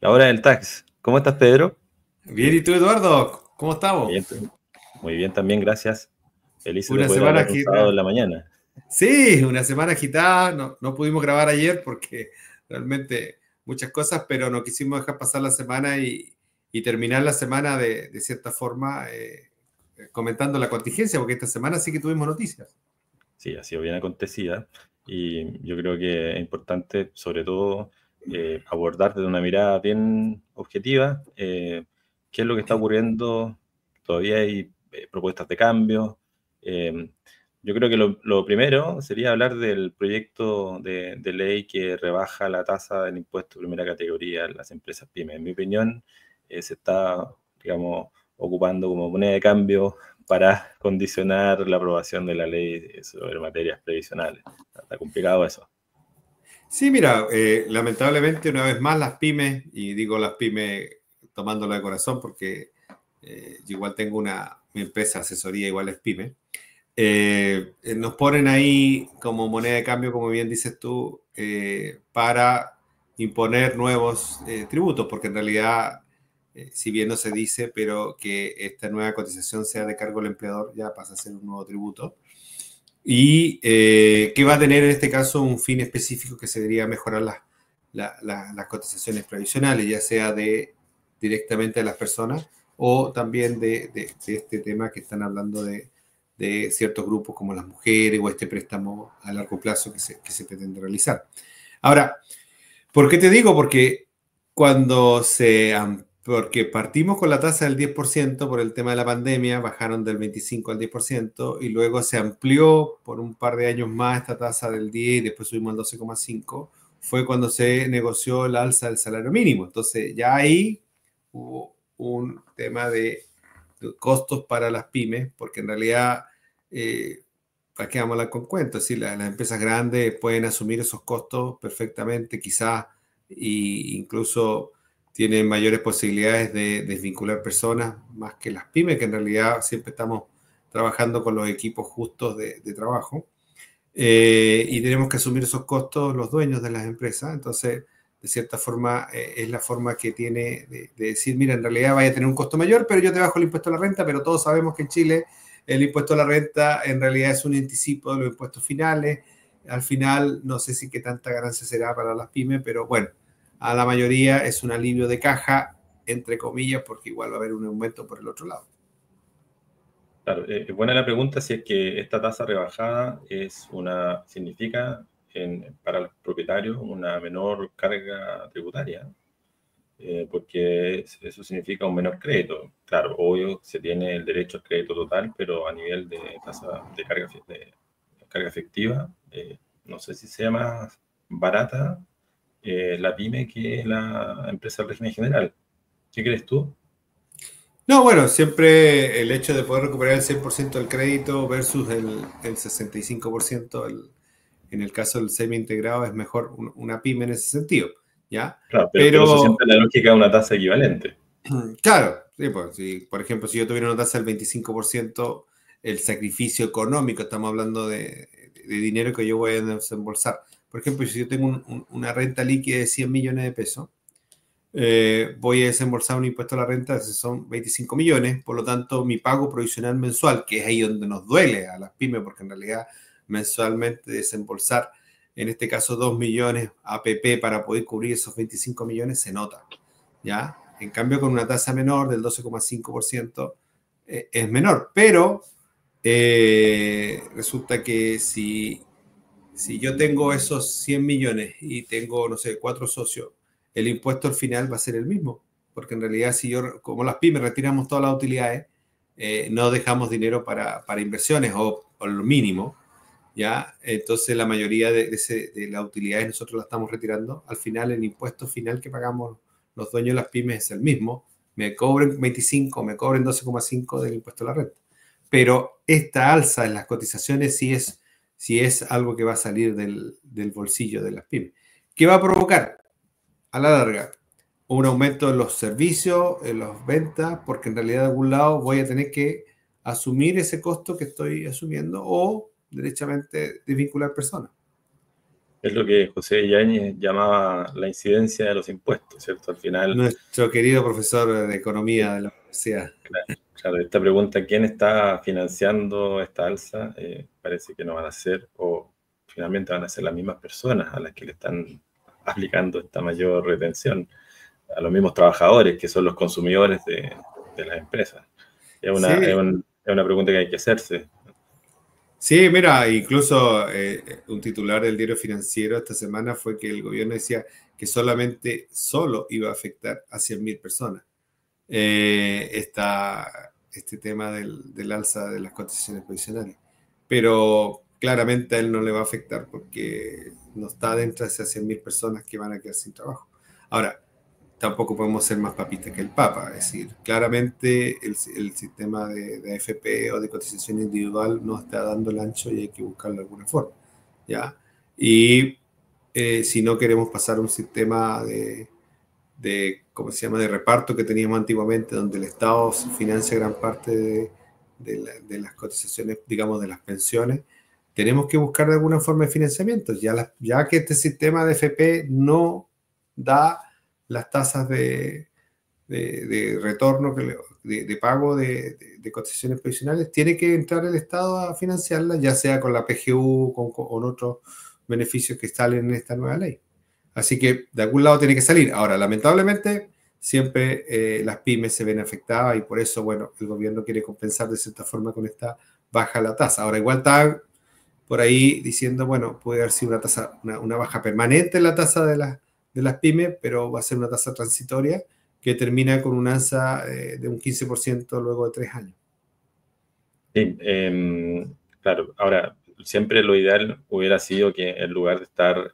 La hora del tax. ¿Cómo estás, Pedro? Bien, ¿y tú, Eduardo? ¿Cómo estamos? Bien, muy bien también, gracias. Felices de Una poder semana hablar un sábado en agitada. la mañana. Sí, una semana agitada. No pudimos grabar ayer porque realmente muchas cosas, pero no quisimos dejar pasar la semana y terminar la semana de cierta forma comentando la contingencia, porque esta semana sí que tuvimos noticias. Sí, ha sido bien acontecida y yo creo que es importante, sobre todo, abordar desde una mirada bien objetiva qué es lo que está ocurriendo. Todavía hay propuestas de cambio. Eh, yo creo que lo primero sería hablar del proyecto de ley que rebaja la tasa del impuesto de primera categoría en las empresas pymes. En mi opinión, se está, digamos, ocupando como moneda de cambio para condicionar la aprobación de la ley sobre materias previsionales. Está complicado eso. Sí, mira, lamentablemente una vez más las pymes, y digo las pymes tomándolo de corazón porque yo igual tengo mi empresa asesoría, igual es pyme. Nos ponen ahí como moneda de cambio, como bien dices tú, para imponer nuevos tributos, porque en realidad, si bien no se dice, pero que esta nueva cotización sea de cargo del empleador, ya pasa a ser un nuevo tributo. Y que va a tener en este caso un fin específico que sería mejorar las cotizaciones previsionales, ya sea directamente de las personas o también de este tema que están hablando de ciertos grupos como las mujeres o este préstamo a largo plazo que se pretende realizar. Ahora, ¿por qué te digo? Porque porque partimos con la tasa del 10% por el tema de la pandemia, bajaron del 25 al 10% y luego se amplió por un par de años más esta tasa del 10 y después subimos al 12,5, fue cuando se negoció el alza del salario mínimo. Entonces ya ahí hubo un tema de costos para las pymes, porque en realidad, ¿para qué vamos a hablar con cuentos? Sí, las empresas grandes pueden asumir esos costos perfectamente, quizás, e incluso tienen mayores posibilidades de desvincular personas más que las pymes, que en realidad siempre estamos trabajando con los equipos justos de trabajo. Y tenemos que asumir esos costos los dueños de las empresas. Entonces, de cierta forma, es la forma que tiene de decir, mira, en realidad vaya a tener un costo mayor, pero yo te bajo el impuesto a la renta, pero todos sabemos que en Chile el impuesto a la renta en realidad es un anticipo de los impuestos finales. Al final, no sé si qué tanta ganancia será para las pymes, pero bueno, a la mayoría es un alivio de caja, entre comillas, porque igual va a haber un aumento por el otro lado. Claro, es buena la pregunta si es que esta tasa rebajada significa para los propietarios una menor carga tributaria, porque eso significa un menor crédito. Claro, obvio, se tiene el derecho al crédito total, pero a nivel de tasa de carga efectiva, no sé si sea más barata la pyme que la empresa del régimen general. ¿Qué crees tú? No, bueno, siempre el hecho de poder recuperar el 100% del crédito versus el 65% en el caso del semi-integrado es mejor una pyme en ese sentido, ¿ya? Claro, pero eso Pero, siempre es la lógica de una tasa equivalente. claro, sí, pues, si, por ejemplo, si yo tuviera una tasa del 25%, el sacrificio económico, estamos hablando de dinero que yo voy a desembolsar. Por ejemplo, si yo tengo una renta líquida de 100 millones de pesos, voy a desembolsar un impuesto a la renta, son 25 millones, por lo tanto mi pago provisional mensual, que es ahí donde nos duele a las pymes, porque en realidad mensualmente desembolsar, en este caso 2 millones APP para poder cubrir esos 25 millones, se nota, ¿ya? En cambio, con una tasa menor del 12,5% es menor, pero resulta que si yo tengo esos 100 millones y tengo, no sé, cuatro socios, el impuesto al final va a ser el mismo. Porque en realidad, si yo, como las pymes, retiramos todas las utilidades, no dejamos dinero para inversiones o lo mínimo, ¿ya? Entonces, la mayoría de las utilidades nosotros las estamos retirando. Al final, el impuesto final que pagamos los dueños de las pymes es el mismo. Me cobren 25, me cobren 12,5 del impuesto a la renta. Pero esta alza en las cotizaciones sí es algo que va a salir del bolsillo de las pymes. ¿Qué va a provocar? A la larga, un aumento en los servicios, en las ventas, porque en realidad de algún lado voy a tener que asumir ese costo que estoy asumiendo o derechamente desvincular personas. Es lo que José Yáñez llamaba la incidencia de los impuestos, ¿cierto? Al final, Nuestro querido profesor de economía de la universidad. claro, claro, esta pregunta, ¿quién está financiando esta alza? Parece que no van a ser, o finalmente van a ser las mismas personas a las que le están aplicando esta mayor retención, a los mismos trabajadores que son los consumidores de las empresas. Sí, Es una pregunta que hay que hacerse. sí, mira, incluso un titular del diario Financiero esta semana fue que el gobierno decía que solo iba a afectar a 100.000 personas. Este tema del alza de las cotizaciones provisionales. Pero claramente a él no le va a afectar porque no está dentro de esas 100.000 personas que van a quedar sin trabajo. Ahora, tampoco podemos ser más papistas que el Papa, es decir, claramente el sistema de AFP o de cotización individual no está dando el ancho y hay que buscarlo de alguna forma, ¿ya? Y si no queremos pasar a un sistema ¿cómo se llama?, de reparto que teníamos antiguamente, donde el Estado financia gran parte de las cotizaciones, digamos, de las pensiones, tenemos que buscar de alguna forma de financiamiento, ya que este sistema de FP no da las tasas de retorno, de pago de cotizaciones provisionales, tiene que entrar el Estado a financiarlas, ya sea con la PGU o con otros beneficios que salen en esta nueva ley. Así que de algún lado tiene que salir. Ahora, lamentablemente, siempre las pymes se ven afectadas y por eso, bueno, el gobierno quiere compensar de cierta forma con esta baja la tasa. Ahora, igual está por ahí diciendo, bueno, puede haber sido una baja permanente en la tasa de las pymes, pero va a ser una tasa transitoria que termina con un alza de un 15% luego de 3 años. Sí, claro, ahora, siempre lo ideal hubiera sido que en lugar de estar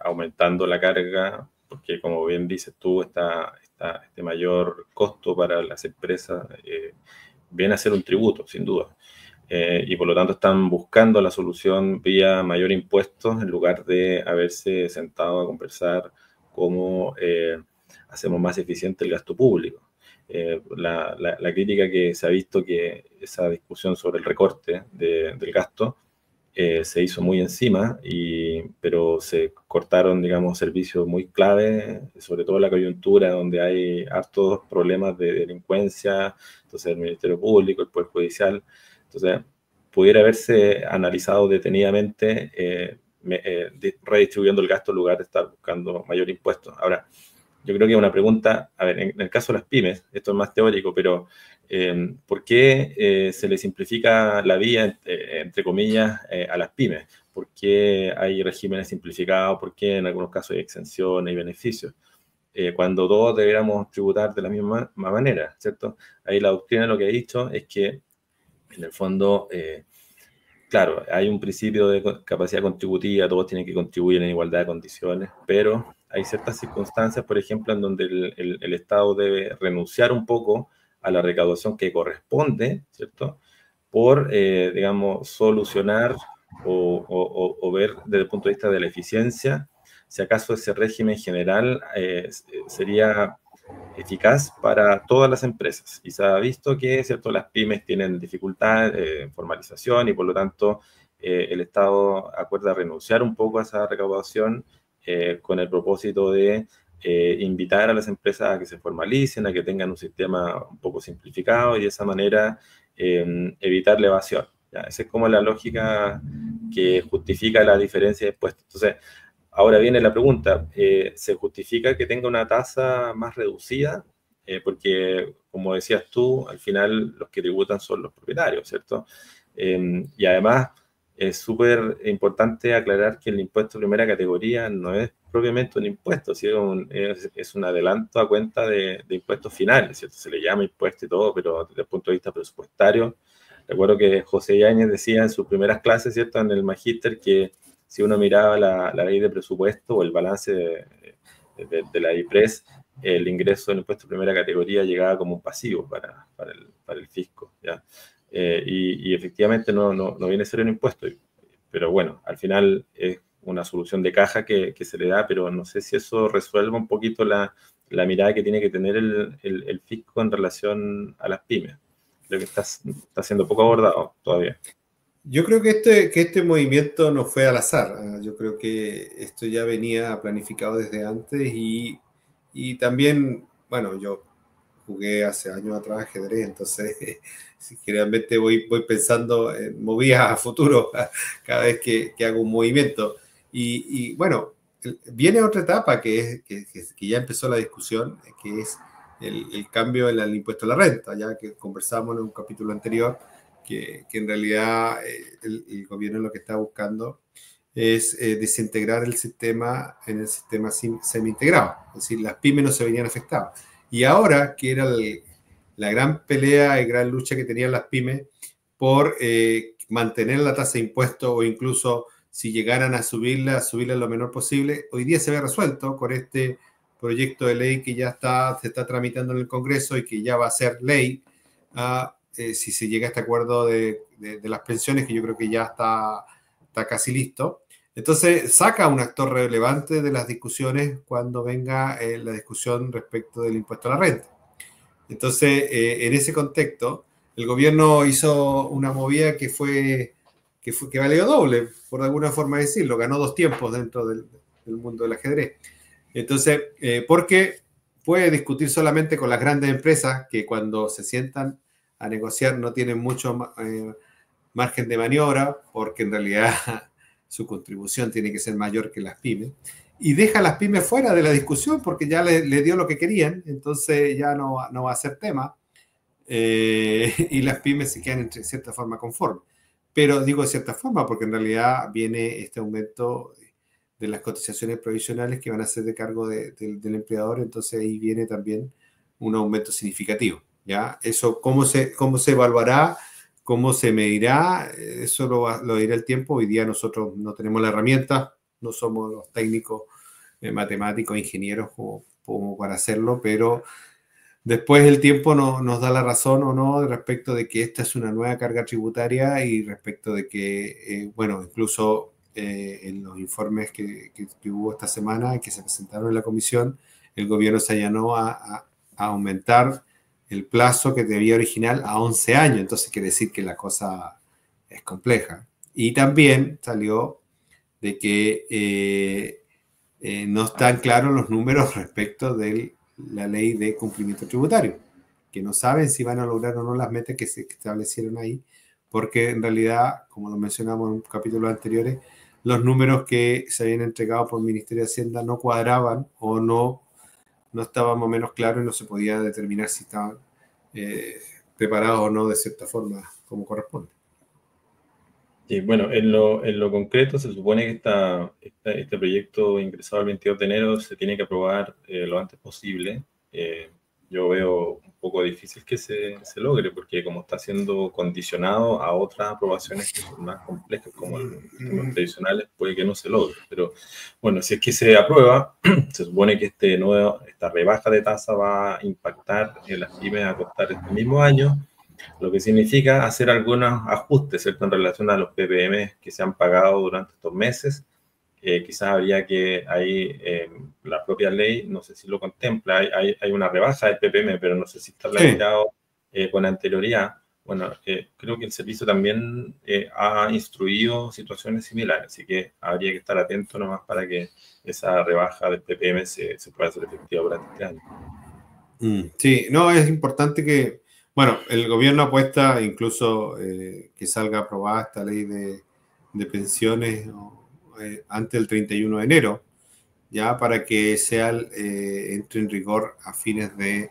aumentando la carga, porque como bien dices tú, este mayor costo para las empresas viene a ser un tributo, sin duda. Y por lo tanto están buscando la solución vía mayor impuestos en lugar de haberse sentado a conversar cómo hacemos más eficiente el gasto público. La crítica que se ha visto que esa discusión sobre el recorte del gasto se hizo muy encima, pero se cortaron, digamos, servicios muy clave, sobre todo en la coyuntura donde hay hartos problemas de delincuencia, entonces el Ministerio Público, el Poder Judicial, entonces pudiera haberse analizado detenidamente redistribuyendo el gasto en lugar de estar buscando mayor impuesto. Ahora, yo creo que una pregunta, a ver, en el caso de las pymes, esto es más teórico, pero ¿por qué se le simplifica la vía, entre comillas, a las pymes? ¿Por qué hay regímenes simplificados? ¿Por qué en algunos casos hay exenciones y beneficios? Cuando todos deberíamos tributar de la misma manera, ¿cierto? Ahí la doctrina lo que ha dicho es que, en el fondo, claro, hay un principio de capacidad contributiva, todos tienen que contribuir en igualdad de condiciones, pero hay ciertas circunstancias, por ejemplo, en donde el Estado debe renunciar un poco a la recaudación que corresponde, ¿cierto? Por, digamos, solucionar o ver desde el punto de vista de la eficiencia, si acaso ese régimen general sería eficaz para todas las empresas. Y se ha visto que, ¿cierto?, las pymes tienen dificultades en formalización y por lo tanto el Estado acuerda renunciar un poco a esa recaudación con el propósito de invitar a las empresas a que se formalicen, a que tengan un sistema un poco simplificado y de esa manera evitar la evasión. ¿Ya? Esa es como la lógica que justifica la diferencia de impuestos. Entonces, ahora viene la pregunta, ¿se justifica que tenga una tasa más reducida? Porque, como decías tú, al final los que tributan son los propietarios, ¿cierto? Y además es súper importante aclarar que el impuesto de primera categoría no es propiamente un impuesto, ¿sí? Es un adelanto a cuenta de impuestos finales, ¿cierto? Se le llama impuesto y todo, pero desde el punto de vista presupuestario, recuerdo que José Yáñez decía en sus primeras clases, ¿cierto? En el magíster que si uno miraba la ley de presupuesto o el balance de la IPRES, el ingreso del impuesto de primera categoría llegaba como un pasivo para el fisco, ¿ya? Y efectivamente no viene a ser un impuesto, pero bueno, al final es una solución de caja que se le da, pero no sé si eso resuelve un poquito la mirada que tiene que tener el fisco en relación a las pymes. Creo que está siendo poco abordado todavía. Yo creo que este movimiento no fue al azar. Yo creo que esto ya venía planificado desde antes y también, bueno, yo jugué hace años atrás ajedrez, entonces si generalmente voy pensando en movidas a futuro cada vez que hago un movimiento. Bueno, viene otra etapa que ya empezó la discusión, que es el cambio en el impuesto a la renta, ya que conversamos en un capítulo anterior, que en realidad el gobierno lo que está buscando es desintegrar el sistema en el sistema semi-integrado, es decir, las pymes no se venían afectadas. Y ahora, que era la gran pelea y gran lucha que tenían las pymes por mantener la tasa de impuestos o incluso si llegaran a subirla lo menor posible, hoy día se ve resuelto con este proyecto de ley que ya se está tramitando en el Congreso y que ya va a ser ley, si se llega a este acuerdo de las pensiones, que yo creo que ya está casi listo. Entonces, saca un actor relevante de las discusiones cuando venga la discusión respecto del impuesto a la renta. Entonces, en ese contexto, el gobierno hizo una movida que valió doble, por alguna forma decirlo, ganó dos tiempos dentro del mundo del ajedrez. Entonces, porque puede discutir solamente con las grandes empresas que cuando se sientan a negociar no tienen mucho margen de maniobra, porque en realidad su contribución tiene que ser mayor que las pymes, y deja a las pymes fuera de la discusión porque ya le dio lo que querían, entonces ya no va a ser tema, y las pymes se quedan en cierta forma conformes. Pero digo de cierta forma porque en realidad viene este aumento de las cotizaciones provisionales que van a ser de cargo del empleador, entonces ahí viene también un aumento significativo. ¿Ya? Eso, ¿cómo se evaluará? ¿Cómo se medirá? Eso lo dirá el tiempo. Hoy día nosotros no tenemos la herramienta, no somos los técnicos matemáticos, ingenieros como para hacerlo, pero después el tiempo nos da la razón o no respecto de que esta es una nueva carga tributaria y respecto de que, bueno, incluso en los informes que hubo esta semana, que se presentaron en la comisión, el gobierno se allanó a aumentar el plazo que debía original a 11 años, entonces quiere decir que la cosa es compleja. Y también salió de que no están claros los números respecto de la ley de cumplimiento tributario, que no saben si van a lograr o no las metas que se establecieron ahí, porque en realidad, como lo mencionamos en capítulos anteriores, los números que se habían entregado por el Ministerio de Hacienda no cuadraban o no estaban más o menos claros y no se podía determinar si estaban preparados o no de cierta forma como corresponde. Sí, bueno, en lo concreto se supone que este proyecto ingresado el 22 de enero se tiene que aprobar lo antes posible. Yo veo un poco difícil que se logre porque como está siendo condicionado a otras aprobaciones que son más complejas como los temas tradicionales, puede que no se logre. Pero bueno, si es que se aprueba, se supone que esta rebaja de tasa va a impactar en las pymes a costar este mismo año, lo que significa hacer algunos ajustes, ¿cierto?, en relación a los PPM que se han pagado durante estos meses. Quizás habría que ahí, la propia ley, no sé si lo contempla, hay una rebaja del PPM, pero no sé si está planteado con anterioridad. Bueno, creo que el servicio también ha instruido situaciones similares, así que habría que estar atento nomás para que esa rebaja del PPM se pueda hacer efectiva durante este año. Sí, no, es importante que, bueno, el gobierno apuesta incluso que salga aprobada esta ley de pensiones antes del 31 de enero, ya para que entre en rigor a fines de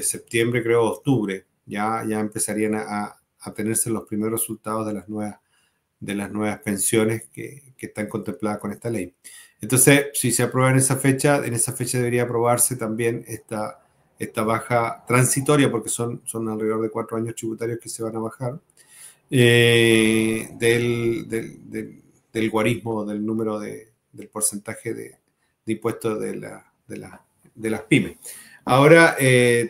septiembre, creo, octubre. Ya empezarían a tenerse los primeros resultados de las nuevas pensiones que están contempladas con esta ley. Entonces, si se aprueba en esa fecha debería aprobarse también esta baja transitoria, porque son alrededor de 4 años tributarios que se van a bajar, del guarismo, del número del porcentaje de impuestos de las pymes. Ahora,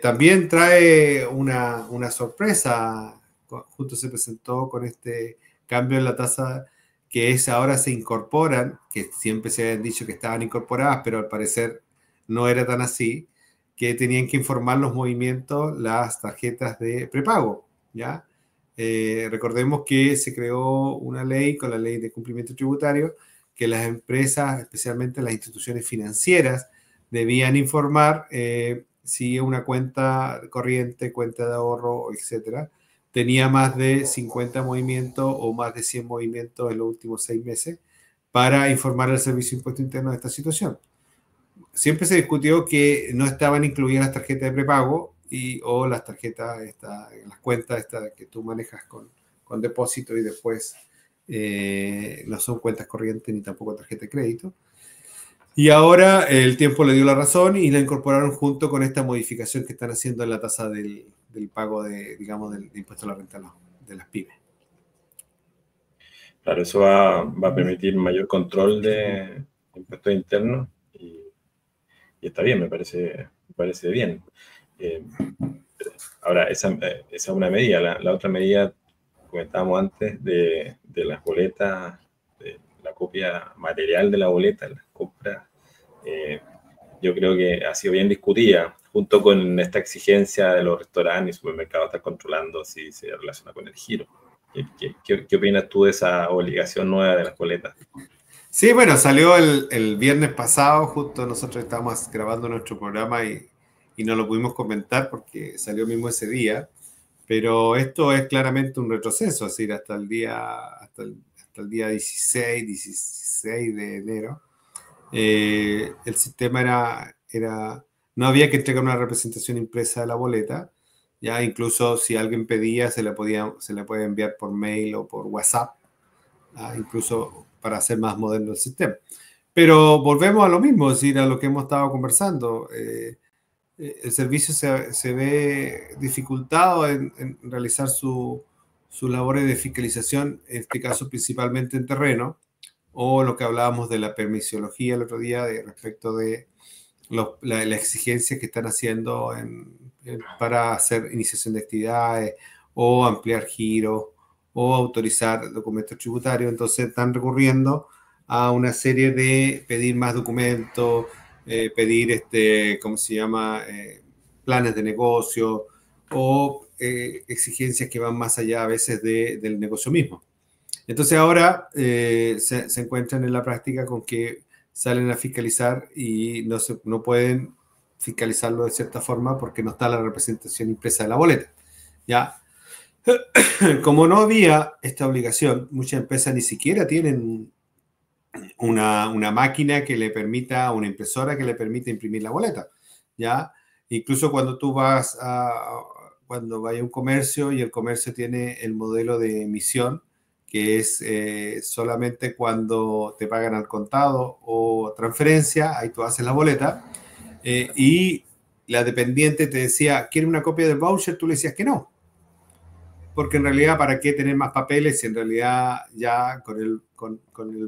también trae una sorpresa, justo se presentó con este cambio en la tasa, que es ahora se incorporan, que siempre se habían dicho que estaban incorporadas, pero al parecer no era tan así, que tenían que informar los movimientos las tarjetas de prepago, ¿ya? Recordemos que se creó una ley con la ley de cumplimiento tributario que las empresas, especialmente las instituciones financieras, debían informar si una cuenta corriente, cuenta de ahorro, etcétera, tenía más de 50 movimientos o más de 100 movimientos en los últimos 6 meses para informar al Servicio de Impuesto Interno de esta situación. Siempre se discutió que no estaban incluidas las tarjetas de prepago o las tarjetas, las cuentas que tú manejas con depósito y después no son cuentas corrientes ni tampoco tarjeta de crédito. Y ahora el tiempo le dio la razón y la incorporaron junto con esta modificación que están haciendo en la tasa del pago digamos, del impuesto a la renta de las pymes. Claro, eso va a permitir mayor control de impuestos internos y está bien, me parece bien. Ahora, esa es una medida. La otra medida, comentábamos antes, de las boletas, de la copia material de la boleta, las compras, yo creo que ha sido bien discutida, junto con esta exigencia de los restaurantes y supermercados estar controlando si se relaciona con el giro. ¿Qué opinas tú de esa obligación nueva de las boletas? Sí, bueno, salió el viernes pasado, justo nosotros estábamos grabando nuestro programa y no lo pudimos comentar porque salió mismo ese día, pero esto es claramente un retroceso, es decir, hasta el día 16 de enero, el sistema no había que entregar una representación impresa de la boleta, ya incluso si alguien pedía se le puede enviar por mail o por WhatsApp, incluso para hacer más moderno el sistema. Pero volvemos a lo mismo, es decir, a lo que hemos estado conversando. El servicio se ve dificultado en realizar sus labores de fiscalización, en este caso principalmente en terreno, o lo que hablábamos de la permisiología el otro día respecto de la exigencia que están haciendo para hacer iniciación de actividades o ampliar giros o autorizar documentos tributarios. Entonces están recurriendo a una serie de pedir más documentos, pedir, ¿cómo se llama? Planes de negocio o exigencias que van más allá a veces del negocio mismo. Entonces ahora se encuentran en la práctica con que salen a fiscalizar y no pueden fiscalizarlo de cierta forma porque no está la representación impresa de la boleta. ¿Ya? Como no había esta obligación, muchas empresas ni siquiera tienen una máquina que le permita, una impresora que le permita imprimir la boleta. ¿Ya? Incluso cuando tú cuando vaya a un comercio y el comercio tiene el modelo de emisión, que es solamente cuando te pagan al contado o transferencia, ahí tú haces la boleta, y la dependiente te decía, ¿quiere una copia del voucher? Tú le decías que no, porque en realidad, ¿para qué tener más papeles si en realidad ya con el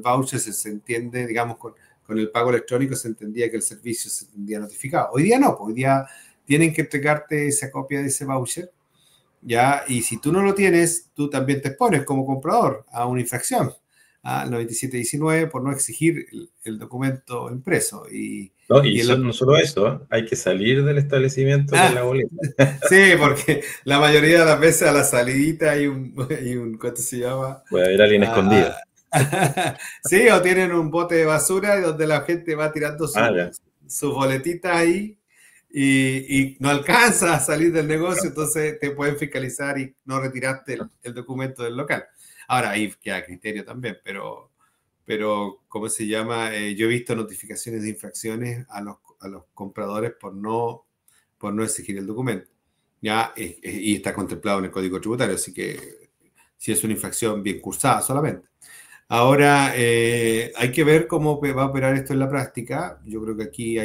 voucher se entiende, digamos, con el pago electrónico se entendía que el servicio se tendría notificado? Hoy día no, pues hoy día tienen que entregarte esa copia de ese voucher, ¿ya? Y si tú no lo tienes, tú también te expones como comprador a una infracción, al 9719, por no exigir el documento impreso. No, no solo eso, ¿eh? Hay que salir del establecimiento con la boleta. Sí, porque la mayoría de las veces a la salidita hay ¿cuánto se llama? Puede haber alguien escondido. Sí, o tienen un bote de basura donde la gente va tirando sus boletitas ahí y no alcanza a salir del negocio, entonces te pueden fiscalizar y no retiraste el documento del local. Ahora, ahí queda criterio también, pero ¿cómo se llama? Yo he visto notificaciones de infracciones a los compradores por no exigir el documento. ¿Ya? Y está contemplado en el Código Tributario, así que si es una infracción bien cursada solamente. Ahora, hay que ver cómo va a operar esto en la práctica. Yo creo que aquí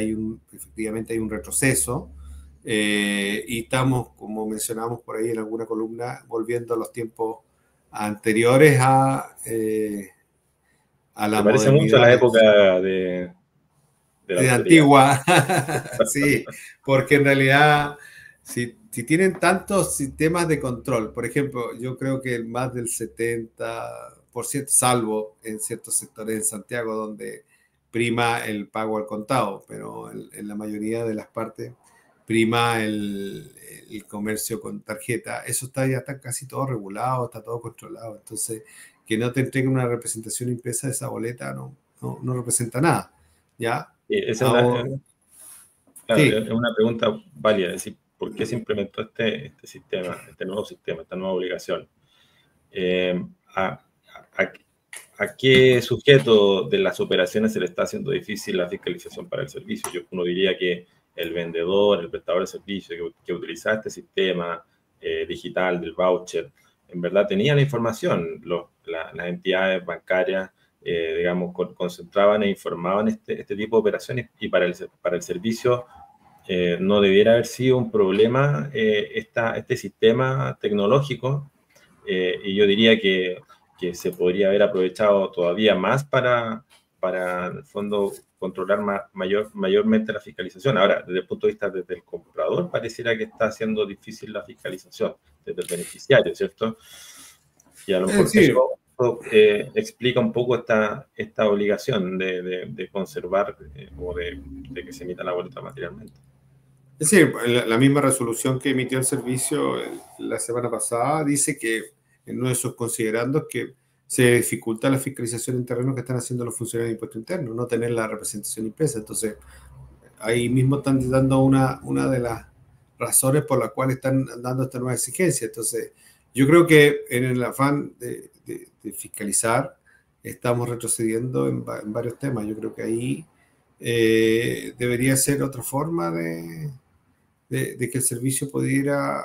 efectivamente hay un retroceso y estamos, como mencionamos por ahí en alguna columna, volviendo a los tiempos anteriores a la Me parece mucho a la época de la antigua. Sí, porque en realidad, si tienen tantos sistemas de control, por ejemplo, yo creo que más del 70%, salvo en ciertos sectores en Santiago donde prima el pago al contado, pero en la mayoría de las partes prima el comercio con tarjeta. Eso ya está casi todo regulado, está todo controlado. Entonces, que no te entreguen una representación impresa de esa boleta no representa nada. ¿Ya? Esa es Ahora, claro, sí. es una pregunta válida, es decir, ¿por qué se implementó este sistema, este nuevo sistema, esta nueva obligación? Eh, a, a- ¿A qué sujeto de las operaciones se le está haciendo difícil la fiscalización para el servicio? Uno diría que el vendedor, el prestador de servicio que utilizaba este sistema digital del voucher, en verdad tenía la información. Las entidades bancarias, digamos, concentraban e informaban este tipo de operaciones, y para el servicio no debiera haber sido un problema este sistema tecnológico, y yo diría que se podría haber aprovechado todavía más para en el fondo, controlar mayormente la fiscalización. Ahora, desde el punto de vista desde el comprador, pareciera que está haciendo difícil la fiscalización, desde el beneficiario, ¿cierto? Y a lo mejor Sí, explica un poco esta obligación de conservar o de que se emita la boleta materialmente. es decir, la misma resolución que emitió el servicio la semana pasada dice que en uno de sus considerandos que se dificulta la fiscalización en terreno que están haciendo los funcionarios de impuesto interno, no tener la representación impresa. Entonces, ahí mismo están dando una de las razones por las cuales están dando esta nueva exigencia. Entonces, yo creo que en el afán de fiscalizar, estamos retrocediendo en varios temas. Yo creo que ahí debería ser otra forma de que el servicio pudiera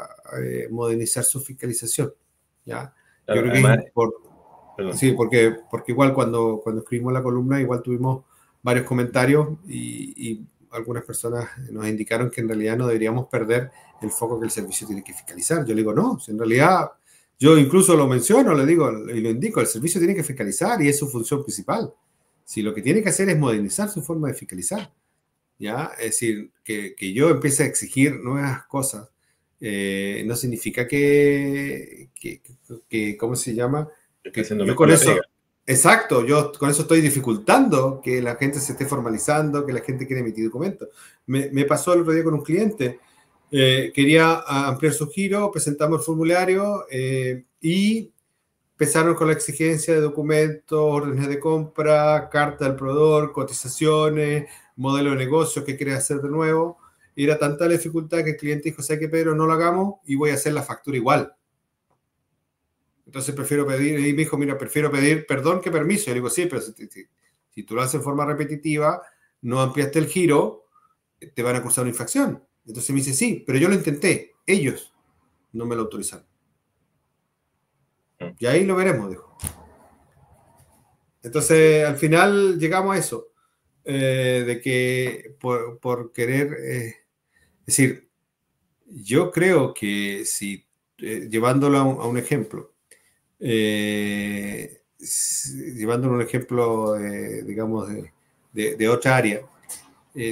modernizar su fiscalización. ¿Ya? Yo Claro, creo que es además, importante. perdón. Sí, porque igual cuando escribimos la columna, igual tuvimos varios comentarios y algunas personas nos indicaron que en realidad no deberíamos perder el foco que el servicio tiene que fiscalizar. Yo le digo, no, si en realidad yo incluso lo menciono, le digo y lo indico, el servicio tiene que fiscalizar y es su función principal. Si lo que tiene que hacer es modernizar su forma de fiscalizar, ¿ya? Es decir, que yo empiece a exigir nuevas cosas, no significa ¿cómo se llama? Que está Que haciendo yo mejor con la pega. eso, exacto, yo con eso estoy dificultando que la gente se esté formalizando, que la gente quiera emitir documentos. Me pasó el otro día con un cliente, quería ampliar su giro, presentamos el formulario y empezaron con la exigencia de documentos, órdenes de compra, carta del proveedor, cotizaciones, modelo de negocio que quiere hacer de nuevo. Y era tanta la dificultad que el cliente dijo, ¿sabes qué, Pedro? No lo hagamos y voy a hacer la factura igual. Entonces prefiero pedir, y me dijo, mira, prefiero pedir perdón que permiso. Yo le digo, sí, pero si tú lo haces en forma repetitiva, no ampliaste el giro, te van a acusar una infracción. Entonces me dice, sí, pero yo lo intenté, ellos no me lo autorizaron. Mm. Y ahí lo veremos, dijo. Entonces, al final llegamos a eso, de que por querer, es decir, yo creo que si, llevándolo a un ejemplo, llevándolo a un ejemplo, digamos, de otra área,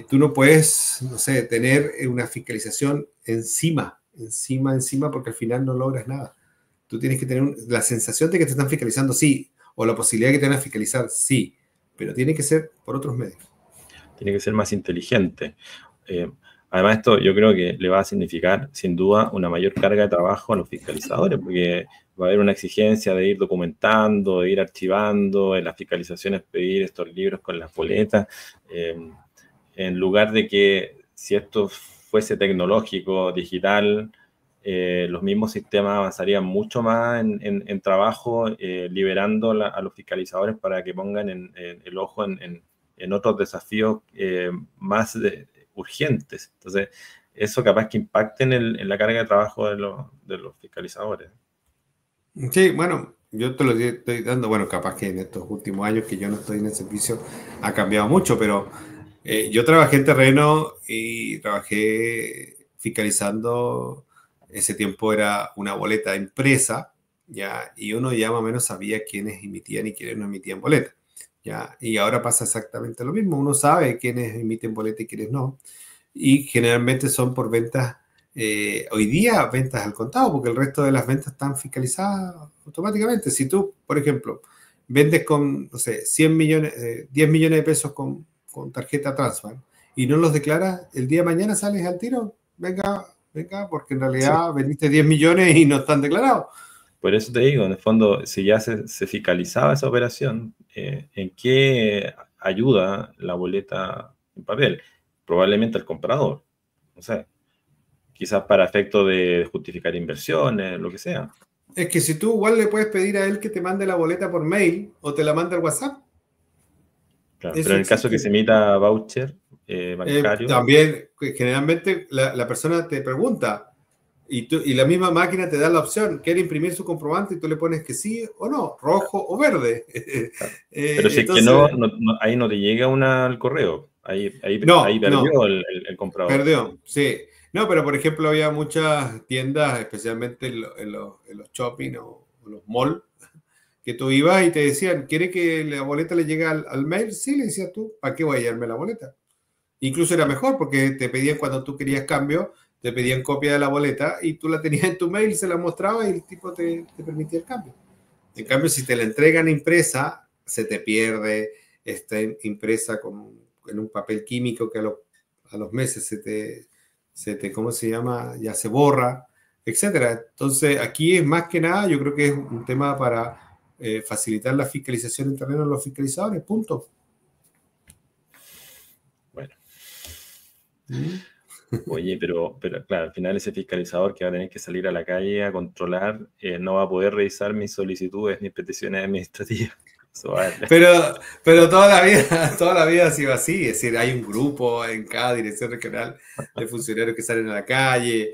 tú no puedes, no sé, tener una fiscalización encima, porque al final no logras nada. Tú tienes que tener la sensación de que te están fiscalizando, sí, o la posibilidad de que te van a fiscalizar, sí, pero tiene que ser por otros medios. Tiene que ser más inteligente. Eh, Además, esto yo creo que le va a significar, sin duda, una mayor carga de trabajo a los fiscalizadores, porque va a haber una exigencia de ir documentando, de ir archivando, en las fiscalizaciones pedir estos libros con las boletas, en lugar de que si esto fuese tecnológico, digital, los mismos sistemas avanzarían mucho más en trabajo, liberando a los fiscalizadores para que pongan el ojo en otros desafíos más urgentes. Entonces, eso capaz que impacte en la carga de trabajo de los fiscalizadores. Sí, bueno, yo te lo estoy dando, bueno, capaz que en estos últimos años que yo no estoy en el servicio ha cambiado mucho, pero yo trabajé en terreno y trabajé fiscalizando, ese tiempo era una boleta impresa, ¿ya? Y uno ya más o menos sabía quiénes emitían y quiénes no emitían boleta, ¿ya? Y ahora pasa exactamente lo mismo, uno sabe quiénes emiten boleta y quiénes no, y generalmente son por ventas, hoy día ventas al contado, porque el resto de las ventas están fiscalizadas automáticamente. Si tú, por ejemplo, vendes con, no sé, 100 millones, 10 millones de pesos con tarjeta Transbank y no los declaras, el día de mañana sales al tiro, venga, venga, porque en Sí. realidad vendiste 10 millones y no están declarados. Por eso te digo, en el fondo, si ya se fiscalizaba esa operación, ¿en qué ayuda la boleta en papel? Probablemente al comprador. No sé, quizás para efecto de justificar inversiones, lo que sea. Es que si tú igual le puedes pedir a él que te mande la boleta por mail o te la mande al WhatsApp, Claro. Pero eso en el caso que se existe. emita voucher bancario, También, generalmente, la persona te pregunta y la misma máquina te da la opción, ¿quiere imprimir su comprobante? Y tú le pones que sí o no, rojo o verde. claro. Pero si es que no, Entonces, ahí no te llega una al correo. Ahí no, no, perdió el comprador. perdió, sí. No, pero por ejemplo había muchas tiendas, especialmente en los shopping o los malls, que tú ibas y te decían, ¿quiere que la boleta le llegue al mail? Sí, le decías tú, ¿para qué voy a llevarme la boleta? Incluso era mejor porque te pedían cuando tú querías cambio, te pedían copia de la boleta y tú la tenías en tu mail, se la mostraba y el tipo te permitía el cambio. En Sí. cambio, si te la entregan impresa, se te pierde, está impresa en un papel químico que a los meses ¿cómo se llama? Ya se borra, etcétera. Entonces, aquí es más que nada, yo creo que es un tema para facilitar la fiscalización en terreno de los fiscalizadores, punto. Bueno. ¿Mm? Oye, pero claro, al final ese fiscalizador que va a tener que salir a la calle a controlar, no va a poder revisar mis solicitudes, mis peticiones administrativas. Eso va a- Pero toda la vida ha sido así, es decir, hay un grupo en cada dirección regional de funcionarios que salen a la calle,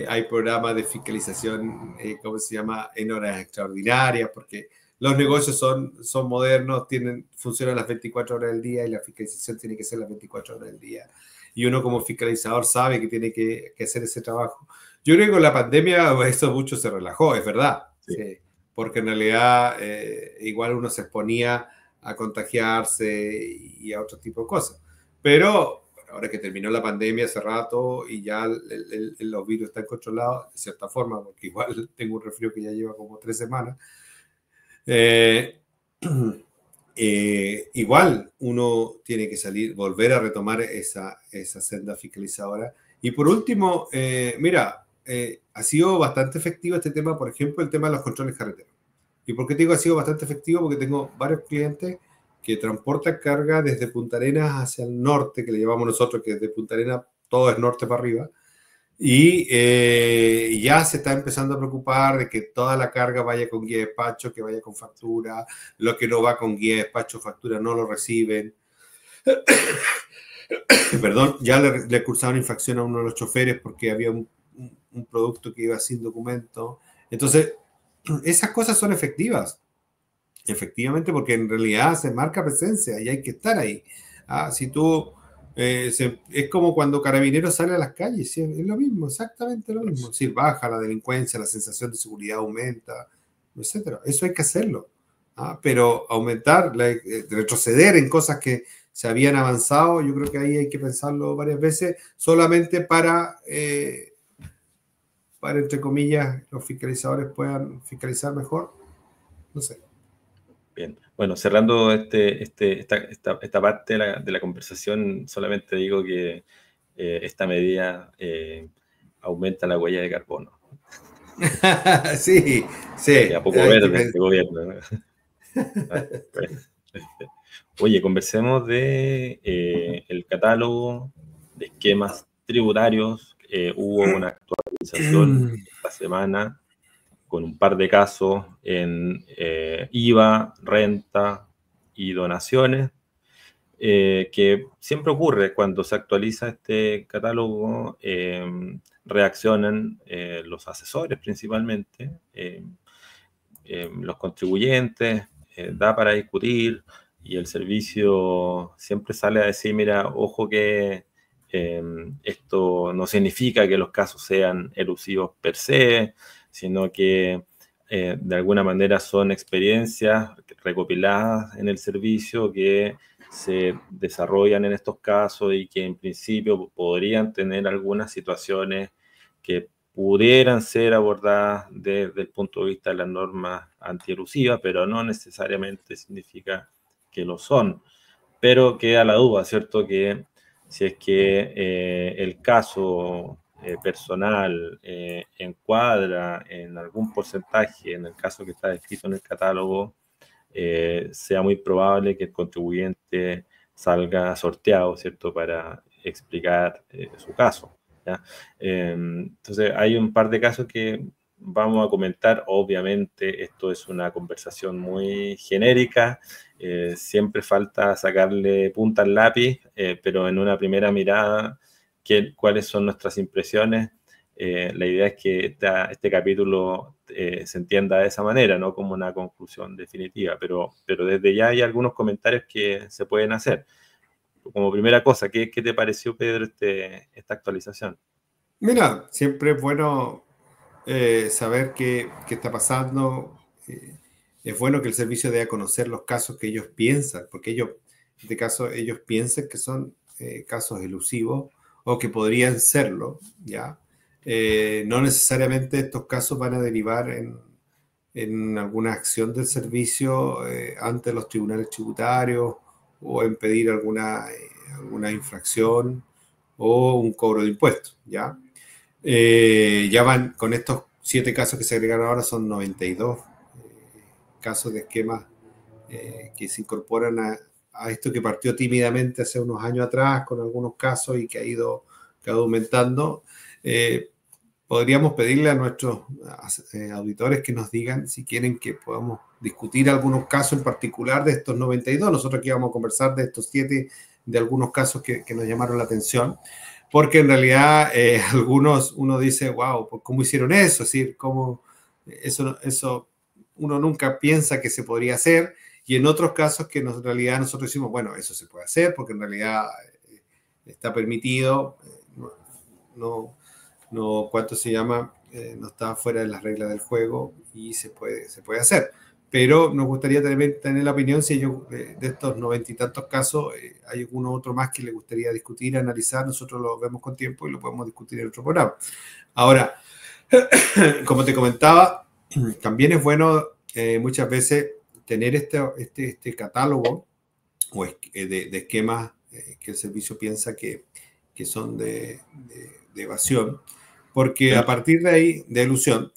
hay programas de fiscalización, ¿cómo se llama?, en horas extraordinarias, porque los negocios son modernos, funcionan las 24 horas del día y la fiscalización tiene que ser las 24 horas del día. Y uno como fiscalizador sabe que tiene que hacer ese trabajo. Yo creo que con la pandemia eso mucho se relajó, es verdad. sí. Sí, porque en realidad igual uno se exponía a contagiarse y a otro tipo de cosas. Pero ahora que terminó la pandemia hace rato y ya los virus están controlados, de cierta forma, porque igual tengo un resfrío que ya lleva como 3 semanas, eh, igual uno tiene que salir, volver a retomar esa senda fiscalizadora. Y por último, mira, ha sido bastante efectivo este tema, por ejemplo, el tema de los controles carreteros. ¿Y por qué te digo ha sido bastante efectivo? Porque tengo varios clientes que transportan carga desde Punta Arenas hacia el norte, que le llamamos nosotros, que desde Punta Arenas todo es norte para arriba, y ya se está empezando a preocupar de que toda la carga vaya con guía de despacho, que vaya con factura, lo que no va con guía de despacho, factura no lo reciben. Perdón, ya le cursaron infracción a uno de los choferes porque había un producto que iba sin documento. Entonces, esas cosas son efectivas. Efectivamente, porque en realidad se marca presencia y hay que estar ahí. Si tú, es como cuando Carabineros sale a las calles, ¿sí? Es lo mismo, exactamente lo mismo. Si baja la delincuencia, la sensación de seguridad aumenta, etcétera. Eso hay que hacerlo. Pero aumentar, retroceder en cosas que se habían avanzado, yo creo que ahí hay que pensarlo varias veces, solamente para entre comillas, los fiscalizadores puedan fiscalizar mejor. No sé. Bien. Bueno, cerrando esta parte de la conversación, solamente digo que esta medida aumenta la huella de carbono. Sí, sí, Ya queda poco hay que verde pensar. este gobierno, ¿no? Ah, bueno. Oye, conversemos de el catálogo de esquemas tributarios. Hubo una actualización esta semana con un par de casos en IVA, renta y donaciones, que siempre ocurre cuando se actualiza este catálogo, reaccionan los asesores principalmente, los contribuyentes, da para discutir y el servicio siempre sale a decir, mira, ojo que esto no significa que los casos sean elusivos per se, sino que de alguna manera son experiencias recopiladas en el servicio que se desarrollan en estos casos y que en principio podrían tener algunas situaciones que pudieran ser abordadas desde el punto de vista de las normas antielusivas, pero no necesariamente significa que lo son. Pero queda la duda, ¿cierto? Que si es que el caso personal encuadra en algún porcentaje, en el caso que está descrito en el catálogo, sea muy probable que el contribuyente salga sorteado, ¿cierto?, para explicar su caso, ¿ya? Entonces, hay un par de casos que vamos a comentar. Obviamente, esto es una conversación muy genérica, siempre falta sacarle punta al lápiz, pero en una primera mirada, ¿cuáles son nuestras impresiones? La idea es que este capítulo se entienda de esa manera, no como una conclusión definitiva, pero desde ya hay algunos comentarios que se pueden hacer. Como primera cosa, ¿qué te pareció, Pedro, esta actualización? Mira, siempre es bueno saber qué está pasando. Es bueno que el servicio dé a conocer los casos que ellos piensan, porque ellos, en este caso, ellos piensan que son casos elusivos o que podrían serlo, ¿ya? No necesariamente estos casos van a derivar en alguna acción del servicio ante los tribunales tributarios o en pedir alguna infracción o un cobro de impuestos, ¿ya? Ya van con estos 7 casos que se agregaron ahora, son 92 casos de esquemas que se incorporan a esto que partió tímidamente hace unos años atrás con algunos casos y que ha ido aumentando. Podríamos pedirle a nuestros auditores que nos digan si quieren que podamos discutir algunos casos en particular de estos 92. Nosotros aquí vamos a conversar de estos 7, de algunos casos que nos llamaron la atención, porque en realidad algunos uno dice, wow, ¿cómo hicieron eso? Es decir, ¿cómo eso uno nunca piensa que se podría hacer? Y en otros casos que en realidad nosotros decimos, bueno, eso se puede hacer porque en realidad está permitido, ¿cuánto se llama? No está fuera de las reglas del juego y se puede hacer. Pero nos gustaría tener la opinión si ellos, de estos 90 y tantos casos, hay alguno otro más que le gustaría discutir, analizar. Nosotros lo vemos con tiempo y lo podemos discutir en otro programa. Ahora, como te comentaba, también es bueno muchas veces tener este catálogo o de esquemas que el servicio piensa que son de evasión, porque a partir de ahí, de ilusión,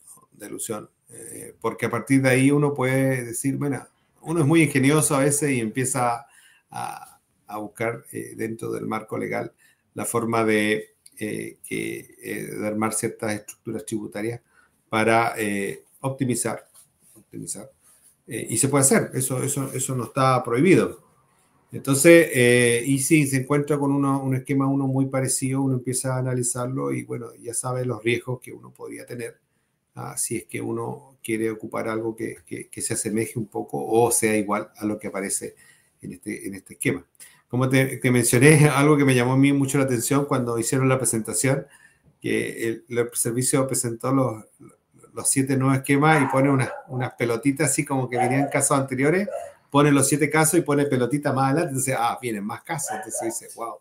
porque a partir de ahí uno puede decir, bueno, uno es muy ingenioso a veces y empieza a buscar dentro del marco legal la forma de armar ciertas estructuras tributarias para optimizar. Y se puede hacer, eso no está prohibido. Entonces, y si se encuentra con un esquema muy parecido, uno empieza a analizarlo y bueno, ya sabe los riesgos que uno podría tener si es que uno quiere ocupar algo que se asemeje un poco o sea igual a lo que aparece en este esquema. Como te mencioné, algo que me llamó a mí mucho la atención cuando hicieron la presentación, que el servicio presentó los 7 nuevos esquemas y pone unas pelotitas así como que venían casos anteriores, pone los 7 casos y pone pelotita más adelante, entonces, vienen más casos, entonces dice, wow,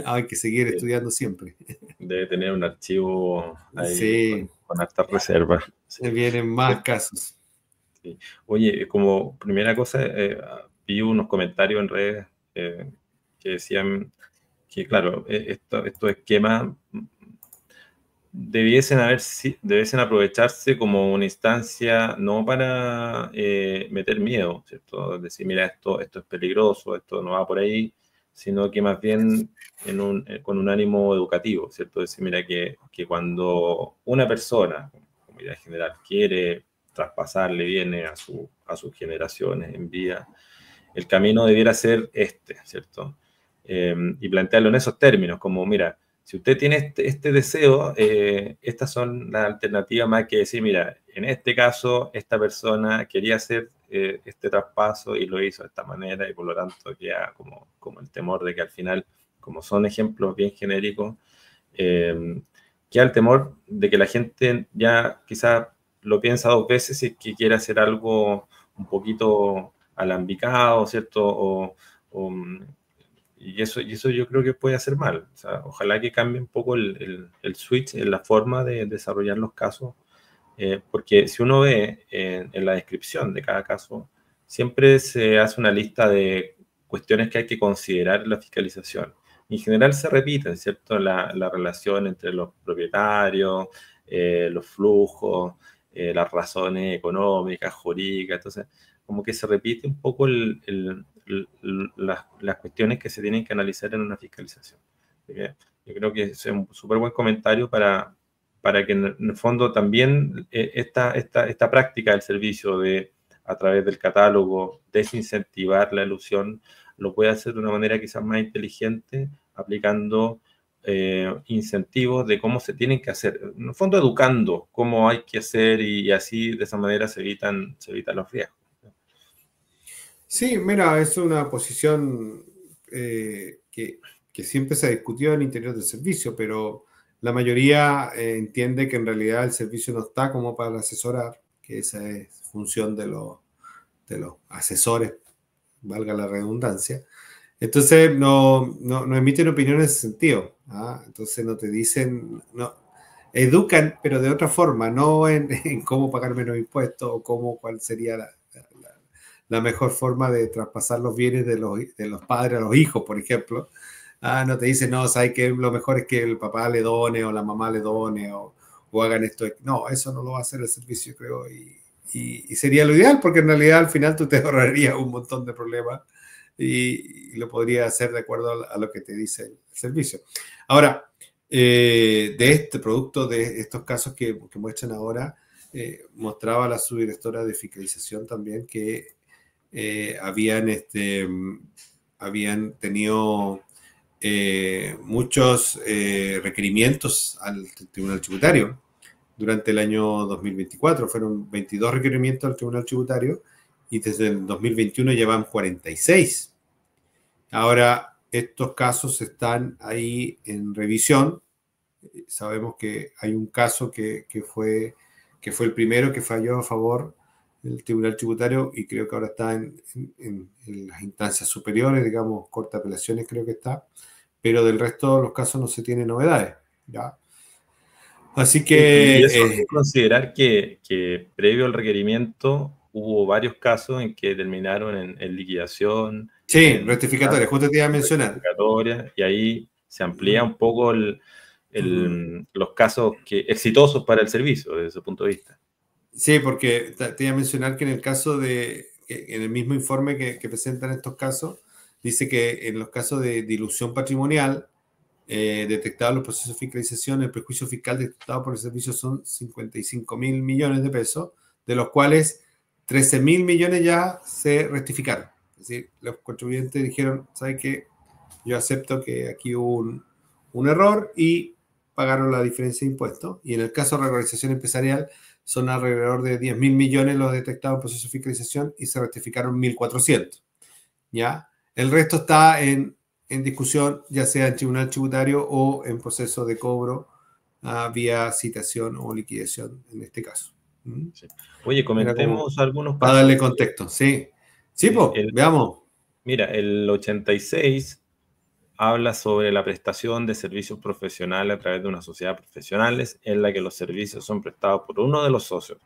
hay que seguir estudiando siempre. Debe tener un archivo ahí Sí, con hartas reservas. Sí. vienen más casos. Sí. Oye, como primera cosa, vi unos comentarios en redes que decían que, claro, estos esquemas debiesen aprovecharse como una instancia no para meter miedo, ¿cierto? Decir, mira, esto es peligroso, esto no va por ahí, sino que más bien con un ánimo educativo, ¿cierto? Decir, mira, que cuando una persona, como idea general, quiere traspasarle viene a sus generaciones en vida, el camino debiera ser ¿cierto? Y plantearlo en esos términos, como, mira, si usted tiene este deseo, estas son las alternativas más que decir, mira, en este caso, esta persona quería hacer este traspaso y lo hizo de esta manera y por lo tanto queda como el temor de que al final, como son ejemplos bien genéricos, queda el temor de que la gente ya quizás lo piensa 2 veces si es que quiere hacer algo un poquito alambicado, ¿cierto? Y eso yo creo que puede hacer mal. O sea, ojalá que cambie un poco el switch en la forma de desarrollar los casos, porque si uno ve en la descripción de cada caso, siempre se hace una lista de cuestiones que hay que considerar en la fiscalización. en general se repiten, ¿cierto? La relación entre los propietarios, los flujos, las razones económicas, jurídicas, entonces como que se repite un poco las cuestiones que se tienen que analizar en una fiscalización. Yo creo que es un súper buen comentario para que en el fondo también esta práctica del servicio de a través del catálogo desincentivar la elusión lo puede hacer de una manera quizás más inteligente, aplicando incentivos de cómo se tienen que hacer. En el fondo, educando cómo hay que hacer y así de esa manera se evitan los riesgos. Sí, mira, es una posición que siempre se ha discutido en el interior del servicio, pero la mayoría entiende que en realidad el servicio no está como para asesorar, que esa es función de los asesores, valga la redundancia. Entonces no emiten opinión en ese sentido. ¿Ah? Entonces no te dicen, no, educan, pero de otra forma, no en cómo pagar menos impuestos o cuál sería la mejor forma de traspasar los bienes de los padres a los hijos, por ejemplo. Ah, no te dicen, no, sabes que lo mejor es que el papá le done o la mamá le done o hagan esto. No, eso no lo va a hacer el servicio, creo, y sería lo ideal, porque en realidad al final tú te ahorrarías un montón de problemas y lo podrías hacer de acuerdo a lo que te dice el servicio. Ahora, de este producto, de estos casos que muestran ahora, mostraba la subdirectora de fiscalización también que habían tenido muchos requerimientos al Tribunal Tributario durante el año 2024. Fueron 22 requerimientos al Tribunal Tributario y desde el 2021 llevan 46. Ahora, estos casos están ahí en revisión. Sabemos que hay un caso que fue el primero que falló a favor del Tribunal Tributario y creo que ahora está en las instancias superiores, digamos, Corte de Apelaciones creo que está, pero del resto de los casos no se tienen novedades, ¿ya? Así Y eso que... hay que considerar que previo al requerimiento hubo varios casos en que terminaron en liquidación, sí, en rectificatoria, justo te iba a mencionar. rectificatoria, y ahí se amplía un poco los casos exitosos para el servicio desde ese punto de vista. Sí, porque te iba a mencionar que en el caso en el mismo informe que presentan estos casos, dice que en los casos de dilución patrimonial, detectado en los procesos de fiscalización, el prejuicio fiscal detectado por el servicio son 55.000 millones de pesos, de los cuales 13.000 millones ya se rectificaron. Es decir, los contribuyentes dijeron, ¿sabe qué? Yo acepto que aquí hubo un error y pagaron la diferencia de impuestos. Y en el caso de regularización empresarial, son alrededor de 10.000 millones los detectados en proceso de fiscalización y se rectificaron 1.400. ¿Ya? El resto está en discusión, ya sea en tribunal tributario o en proceso de cobro vía citación o liquidación en este caso. Sí. Oye, Era como comentemos algunos para darle casos. contexto, sí. Sí, Sí, pues, veamos. mira, el 86 habla sobre la prestación de servicios profesionales a través de una sociedad profesionales en la que los servicios son prestados por uno de los socios,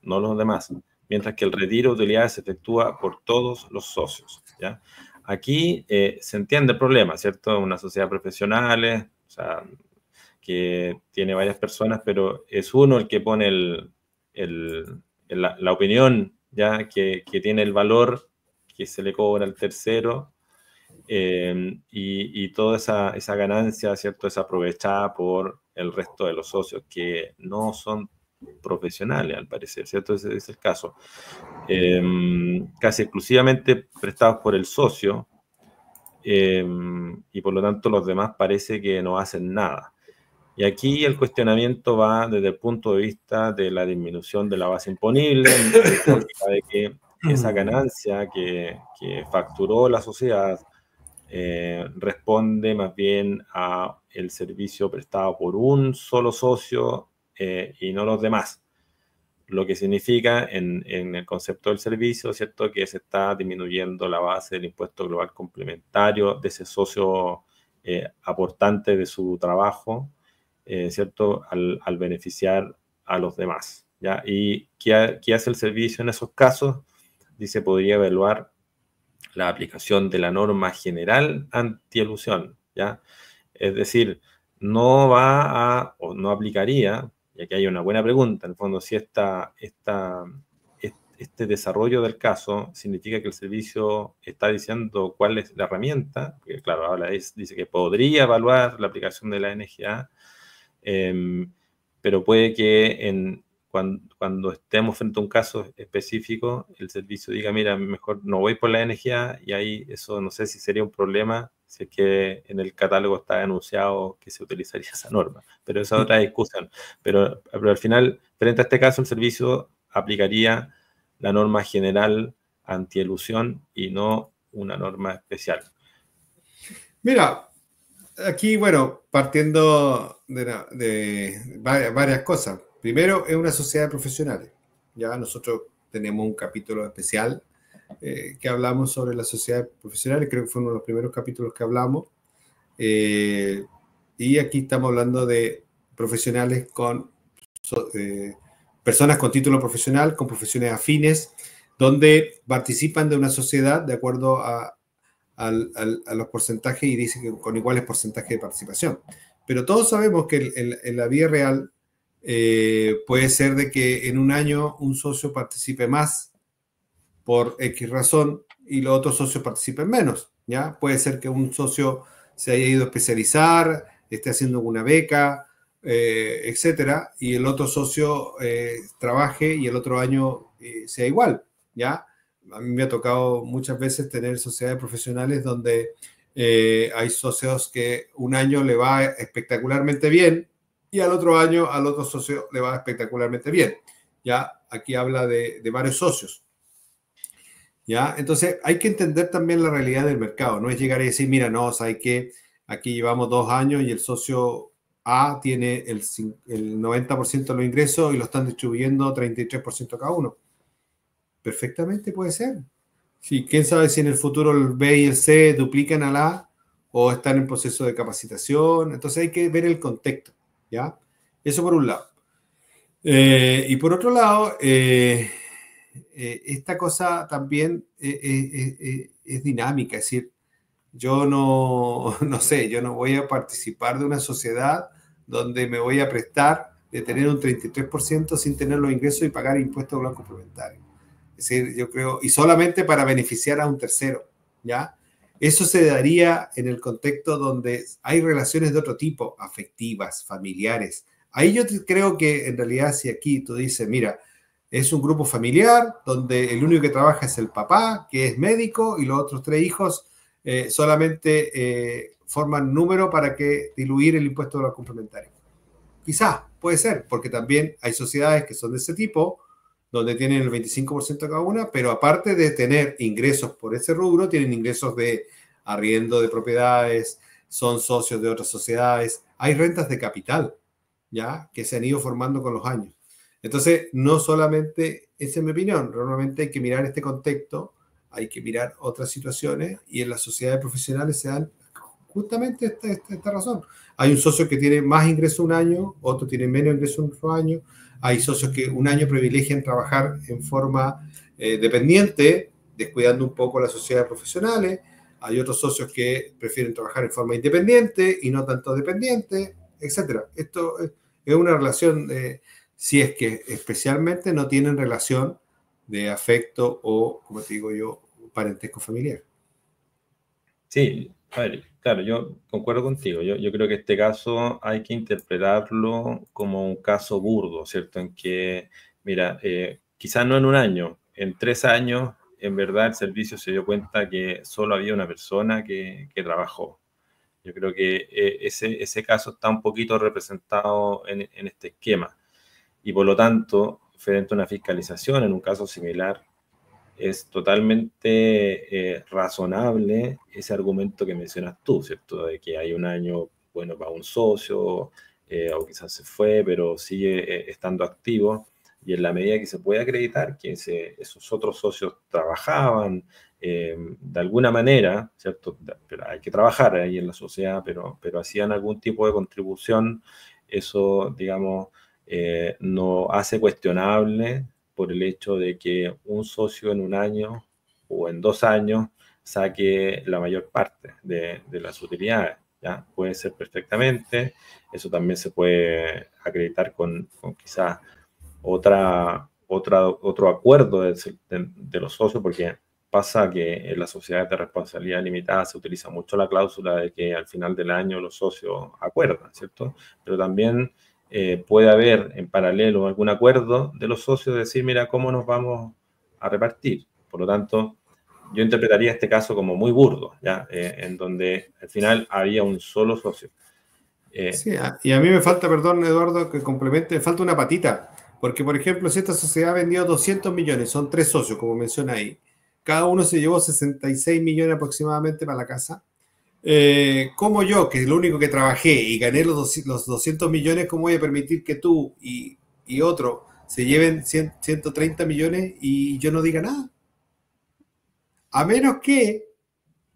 no los demás, mientras que el retiro de utilidades se efectúa por todos los socios, ¿ya? Aquí se entiende el problema, ¿cierto? Una sociedad profesional, o sea, que tiene varias personas, pero es uno el que pone la opinión, ¿ya? Que tiene el valor que se le cobra al tercero, y toda esa ganancia, ¿cierto? Es aprovechada por el resto de los socios que no son profesionales, al parecer, ¿cierto? Ese es el caso. Casi exclusivamente prestados por el socio, y por lo tanto los demás parece que no hacen nada. Y aquí el cuestionamiento va desde el punto de vista de la disminución de la base imponible, en lógica de que esa ganancia que facturó la sociedad responde más bien a el servicio prestado por un solo socio y no los demás. Lo que significa en el concepto del servicio, ¿cierto? Que se está disminuyendo la base del impuesto global complementario de ese socio aportante de su trabajo, ¿cierto? Al beneficiar a los demás, ¿ya? ¿Y qué hace el servicio en esos casos? Dice, podría evaluar la aplicación de la norma general antielusión, ¿ya? Es decir, no va a, o no aplicaría, y aquí hay una buena pregunta, en el fondo, si este desarrollo del caso significa que el servicio está diciendo cuál es la herramienta, que claro, ahora dice que podría evaluar la aplicación de la NGA, pero puede que cuando estemos frente a un caso específico, el servicio diga, mira, mejor no voy por la NGA, y ahí eso no sé si sería un problema, si es que en el catálogo está anunciado que se utilizaría esa norma, pero esa es otra discusión. Pero al final, frente a este caso, el servicio aplicaría la norma general antielusión y no una norma especial. Mira, aquí, bueno, partiendo de varias cosas. Primero, es una sociedad de profesionales. Ya nosotros tenemos un capítulo especial que hablamos sobre la sociedad de profesionales. Creo que fue uno de los primeros capítulos que hablamos. Y aquí estamos hablando de profesionales personas con título profesional, con profesiones afines, donde participan de una sociedad de acuerdo a los porcentajes y dice que con iguales porcentajes de participación. Pero todos sabemos que en la vida real puede ser de que en un año un socio participe más por X razón y los otros socios participen menos, ¿ya? Puede ser que un socio se haya ido a especializar, esté haciendo una beca, etcétera, y el otro socio trabaje y el otro año sea igual, ¿ya? A mí me ha tocado muchas veces tener sociedades profesionales donde hay socios que un año le va espectacularmente bien y al otro año al otro socio le va espectacularmente bien. Ya aquí habla de varios socios. ¿Ya? Entonces hay que entender también la realidad del mercado. No es llegar y decir, mira, no, ¿sabes qué? Aquí llevamos 2 años y el socio A tiene el 90% de los ingresos y lo están distribuyendo 33% cada uno. Perfectamente puede ser. Sí, quién sabe si en el futuro el B y el C duplican al A o están en proceso de capacitación. Entonces hay que ver el contexto, ¿ya? Eso por un lado. Y por otro lado, esta cosa también es dinámica, es decir, yo no, no sé, yo no voy a participar de una sociedad donde me voy a prestar de tener un 33% sin tener los ingresos y pagar impuestos blancos complementarios. Es decir, yo creo, y solamente para beneficiar a un tercero, ¿ya? Eso se daría en el contexto donde hay relaciones de otro tipo, afectivas, familiares. Ahí yo creo que en realidad si aquí tú dices, mira, es un grupo familiar donde el único que trabaja es el papá, que es médico, y los otros 3 hijos solamente forman número para que diluir el impuesto de los complementarios. Quizás, puede ser, porque también hay sociedades que son de ese tipo, donde tienen el 25% cada una, pero aparte de tener ingresos por ese rubro, tienen ingresos de arriendo de propiedades, son socios de otras sociedades, hay rentas de capital, ¿ya? Que se han ido formando con los años. Entonces, no solamente, esa es mi opinión, realmente hay que mirar este contexto, hay que mirar otras situaciones y en las sociedades profesionales se dan justamente esta razón. Hay un socio que tiene más ingreso un año, otro tiene menos ingreso otro año, hay socios que un año privilegian trabajar en forma dependiente, descuidando un poco las sociedades profesionales, hay otros socios que prefieren trabajar en forma independiente y no tanto dependiente, etcétera. Esto es una relación, si es que especialmente no tienen relación de afecto o, como te digo yo, parentesco familiar. Sí, a ver, claro, yo concuerdo contigo. Yo creo que este caso hay que interpretarlo como un caso burdo, ¿cierto? En que, mira, quizás no en un año, en 3 años, en verdad el servicio se dio cuenta que solo había una persona que trabajó. Yo creo que ese caso está un poquito representado en este esquema. Y por lo tanto, frente a una fiscalización en un caso similar, es totalmente razonable ese argumento que mencionas tú, ¿cierto? De que hay un año bueno para un socio, o quizás se fue, pero sigue estando activo, y en la medida que se puede acreditar que esos otros socios trabajaban de alguna manera, ¿cierto? Pero hay que trabajar ahí en la sociedad, pero hacían algún tipo de contribución, eso, digamos, no hace cuestionable por el hecho de que un socio en un año o en 2 años saque la mayor parte de las utilidades. ¿ya? Puede ser perfectamente. Eso también se puede acreditar con quizás otro acuerdo de los socios, porque pasa que en las sociedades de responsabilidad limitada se utiliza mucho la cláusula de que al final del año los socios acuerdan, ¿cierto? Pero también puede haber en paralelo algún acuerdo de los socios de decir, mira, ¿cómo nos vamos a repartir? Por lo tanto, yo interpretaría este caso como muy burdo, ¿ya? En donde al final había un solo socio. Sí, y a mí me falta, perdón, Eduardo, que complemente, me falta una patita. Porque, por ejemplo, si esta sociedad vendió 200 millones, son tres socios, como menciona ahí. Cada uno se llevó 66 millones aproximadamente para la casa. ¿Cómo yo, que es lo único que trabajé y gané los 200 millones, cómo voy a permitir que tú y otro se lleven 130 millones y yo no diga nada? A menos que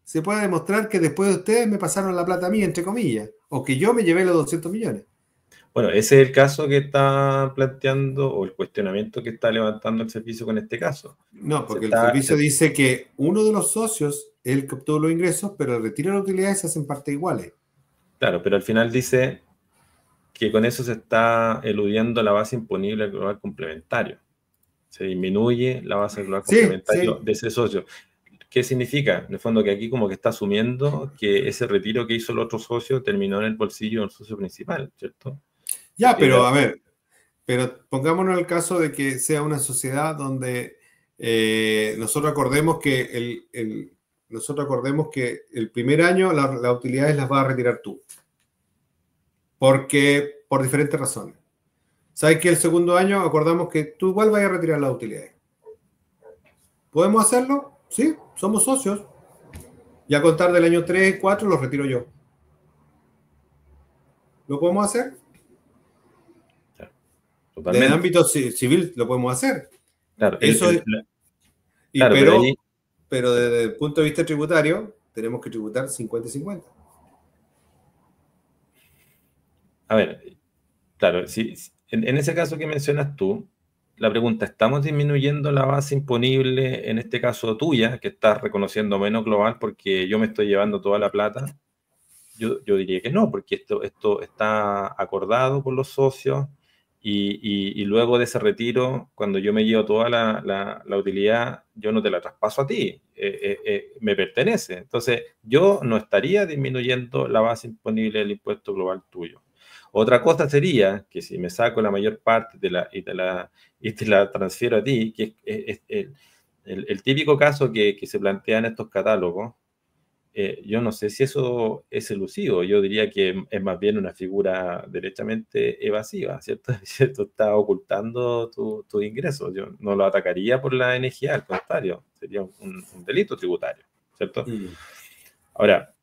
se pueda demostrar que después de ustedes me pasaron la plata a mí, entre comillas, o que yo me llevé los 200 millones. Bueno, ese es el caso que está planteando o el cuestionamiento que está levantando el servicio con este caso. No, Se porque el está, servicio se- dice que uno de los socios es el que obtuvo los ingresos, pero el retiro de las utilidades se hacen partes iguales. claro, pero al final dice que con eso se está eludiendo la base imponible global complementario. Se disminuye la base global Sí, complementario sí. de ese socio. ¿Qué significa? En el fondo que aquí como que está asumiendo que ese retiro que hizo el otro socio terminó en el bolsillo del socio principal, ¿cierto? Ya, Que pero a ver, pero pongámonos el caso de que sea una sociedad donde nosotros acordemos que nosotros acordemos que el primer año las utilidades las vas a retirar tú, porque por diferentes razones. ¿Sabes que el segundo año acordamos que tú igual vas a retirar las utilidades? ¿Podemos hacerlo? Sí, somos socios. Y a contar del año 3 4 los retiro yo. ¿Lo podemos hacer? claro, Desde el totalmente. ámbito civil lo podemos hacer. Claro, Eso es, y, claro, pero ahí, pero desde el punto de vista tributario, tenemos que tributar 50 y 50. a ver, claro, en ese caso que mencionas tú, la pregunta, ¿estamos disminuyendo la base imponible, en este caso tuya, que estás reconociendo menos global porque yo me estoy llevando toda la plata? Yo diría que no, porque esto está acordado por los socios y luego de ese retiro, cuando yo me llevo toda la utilidad, yo no te la traspaso a ti, me pertenece. Entonces, yo no estaría disminuyendo la base imponible del impuesto global tuyo. Otra cosa sería que si me saco la mayor parte y te la transfiero a ti, que es el típico caso que se plantea en estos catálogos. Yo no sé si eso es elusivo, yo diría que es más bien una figura derechamente evasiva, ¿cierto? ¿Cierto? Está ocultando tus ingresos. Yo no lo atacaría por la NGA, al contrario, sería un delito tributario, ¿cierto? Mm. Ahora,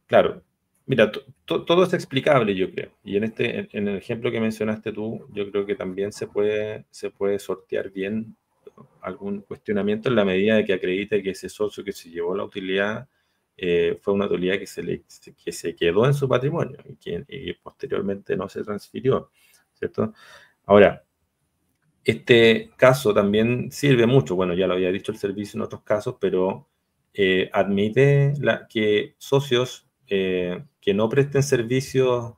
claro, mira, todo es explicable, yo creo. Y en el ejemplo que mencionaste tú, yo creo que también se puede sortear bien algún cuestionamiento en la medida de que acredite que ese socio que se llevó la utilidad fue una utilidad que se quedó en su patrimonio y posteriormente no se transfirió, ¿cierto? Ahora, este caso también sirve mucho, bueno, ya lo había dicho el servicio en otros casos, pero admite que socios que no presten servicios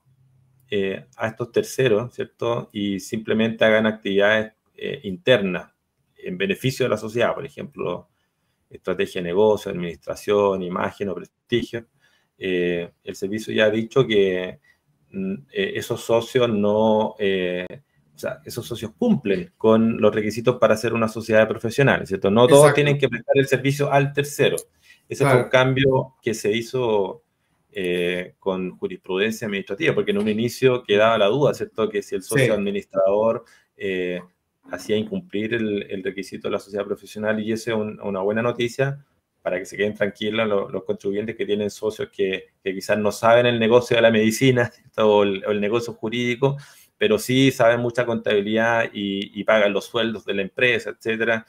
a estos terceros, ¿cierto? Y simplemente hagan actividades internas en beneficio de la sociedad, por ejemplo, estrategia de negocio, administración, imagen o prestigio. El servicio ya ha dicho que esos socios no, o sea, esos socios cumplen con los requisitos para ser una sociedad de profesionales, ¿cierto? No todos tienen Exacto, que prestar el servicio al tercero. Ese fue un claro. cambio que se hizo con jurisprudencia administrativa, porque en un inicio quedaba la duda, ¿cierto? Que si el socio Sí, administrador hacía incumplir el requisito de la sociedad profesional, y eso es una buena noticia para que se queden tranquilos los contribuyentes que tienen socios que quizás no saben el negocio de la medicina o el negocio jurídico, pero sí saben mucha contabilidad y pagan los sueldos de la empresa, etcétera.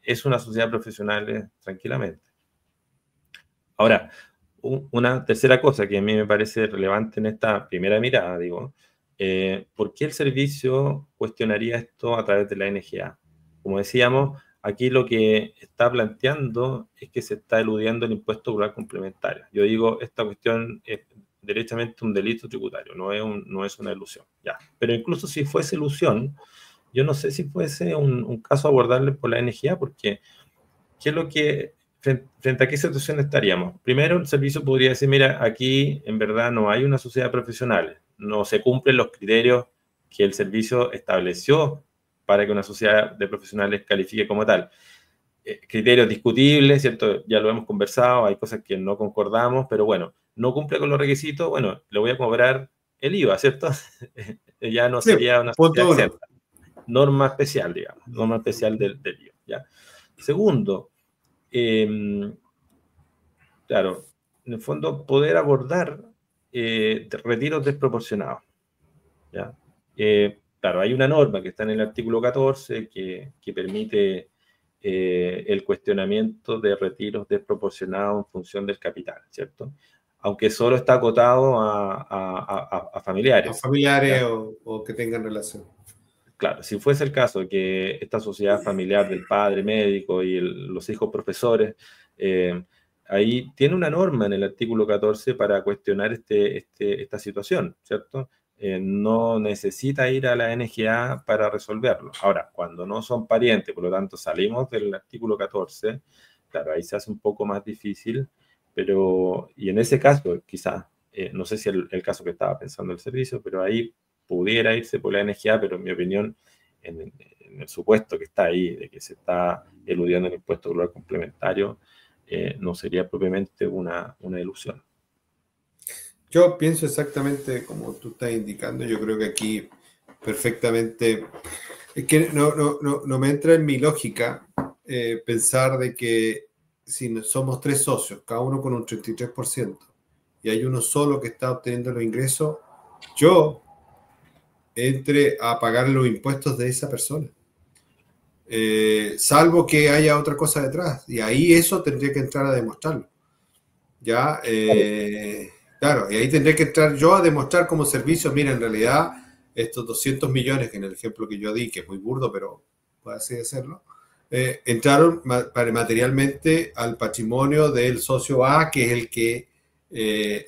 Es una sociedad profesional tranquilamente. Ahora, una tercera cosa que a mí me parece relevante en esta primera mirada, digo, ¿por qué el servicio cuestionaría esto a través de la NGA? Como decíamos, aquí lo que está planteando es que se está eludiendo el impuesto rural complementario. Yo digo, esta cuestión es derechamente un delito tributario, no es una ilusión. Ya. Pero incluso si fuese ilusión, yo no sé si fuese un caso abordable por la NGA, porque ¿qué es lo que, frente a qué situación estaríamos? Primero, el servicio podría decir, mira, aquí en verdad no hay una sociedad de profesionales, no se cumplen los criterios que el servicio estableció para que una sociedad de profesionales califique como tal. Criterios discutibles, ¿cierto? Ya lo hemos conversado, hay cosas que no concordamos, pero bueno, no cumple con los requisitos, bueno, le voy a cobrar el IVA, ¿cierto? Ya no Sí, sería una sociedad punto uno. exenta. Norma especial, digamos, norma especial del IVA, ¿ya? Segundo, claro, en el fondo poder abordar retiros desproporcionados, ¿ya? Claro, hay una norma que está en el artículo 14 que permite el cuestionamiento de retiros desproporcionados en función del capital, ¿cierto? Aunque solo está acotado a A familiares, familiares ¿ya? o que tengan relación. Claro, si fuese el caso de que esta sociedad familiar del padre médico y los hijos profesores, ahí tiene una norma en el artículo 14 para cuestionar esta situación, ¿cierto? No necesita ir a la NGA para resolverlo. Ahora, cuando no son parientes, por lo tanto salimos del artículo 14, claro, ahí se hace un poco más difícil, pero, y en ese caso, quizás, no sé si el caso que estaba pensando el servicio, pero ahí pudiera irse por la NGA, pero en mi opinión, en el supuesto que está ahí, de que se está eludiendo el impuesto rural complementario, no sería propiamente una ilusión. Yo pienso exactamente como tú estás indicando. Yo creo que aquí perfectamente. Es que no me entra en mi lógica pensar de que si somos tres socios, cada uno con un 33%, y hay uno solo que está obteniendo los ingresos, yo entre a pagar los impuestos de esa persona. Salvo que haya otra cosa detrás. Y ahí eso tendría que entrar a demostrarlo. ¿Ya? Claro, y ahí tendré que entrar yo a demostrar como servicio, mira, en realidad estos 200 millones, que en el ejemplo que yo di, que es muy burdo, pero puede así hacerlo, entraron materialmente al patrimonio del socio A, que es el que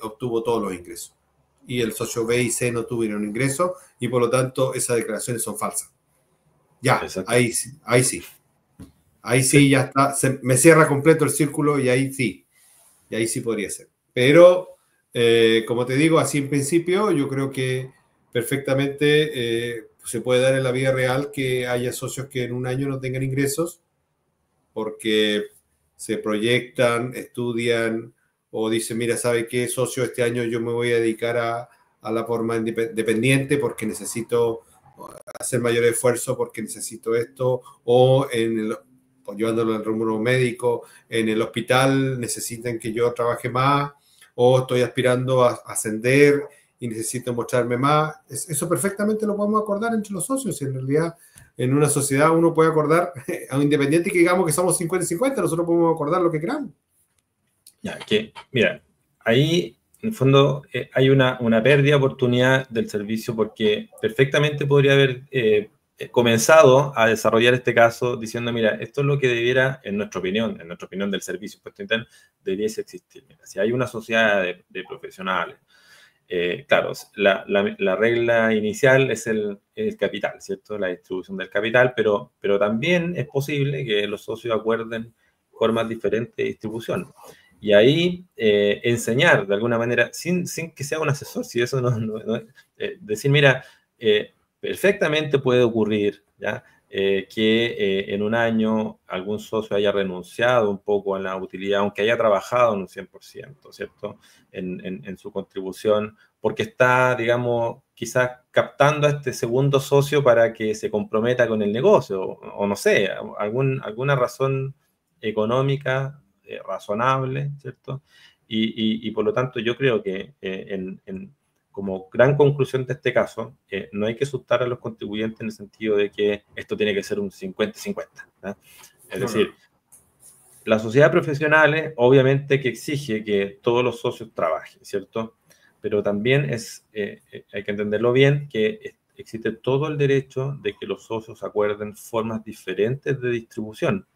obtuvo todos los ingresos. Y el socio B y C no tuvieron ingresos y por lo tanto esas declaraciones son falsas. Ya, Exacto. ahí, ahí sí. Ahí Sí, sí ya está, me cierra completo el círculo y ahí sí. Y ahí sí podría ser. Pero, como te digo, así en principio, yo creo que perfectamente se puede dar en la vida real que haya socios que en un año no tengan ingresos porque se proyectan, estudian o dicen, mira, ¿sabe qué, socio? Este año yo me voy a dedicar a la forma dependiente porque necesito hacer mayor esfuerzo, porque necesito esto, o llevándolo al rubro médico, en el hospital necesitan que yo trabaje más, o estoy aspirando a ascender y necesito mostrarme más. Eso perfectamente lo podemos acordar entre los socios, y en realidad en una sociedad uno puede acordar, a un independiente que digamos que somos 50-50, nosotros podemos acordar lo que queramos. ya, que, mira, ahí en el fondo hay una pérdida de oportunidad del servicio porque perfectamente podría haber comenzado a desarrollar este caso diciendo, mira, esto es lo que debiera, en nuestra opinión del servicio impuesto interno, debiese existir. Mira, si hay una sociedad de profesionales, claro, la regla inicial es el capital, ¿cierto? La distribución del capital, pero también es posible que los socios acuerden formas diferentes de distribución. Y ahí enseñar de alguna manera, sin que sea un asesor, si eso decir, mira, perfectamente puede ocurrir, ¿ya? Que en un año algún socio haya renunciado un poco a la utilidad, aunque haya trabajado en un 100%, ¿cierto? En su contribución, porque está, digamos, quizás captando a este segundo socio para que se comprometa con el negocio, o no sé, alguna razón económica razonable, ¿cierto? Y por lo tanto yo creo que como gran conclusión de este caso, no hay que asustar a los contribuyentes en el sentido de que esto tiene que ser un 50-50. ¿No? Es No, no, no. decir, la sociedad profesional obviamente que exige que todos los socios trabajen, ¿cierto? Pero también hay que entenderlo bien, que existe todo el derecho de que los socios acuerden formas diferentes de distribución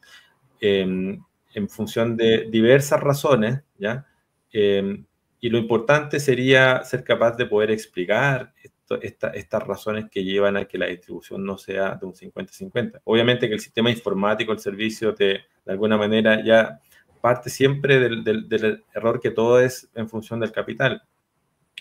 en función de diversas razones, ¿ya? Y lo importante sería ser capaz de poder explicar estas razones que llevan a que la distribución no sea de un 50-50. Obviamente que el sistema informático, el servicio, de alguna manera ya parte siempre del error que todo es en función del capital,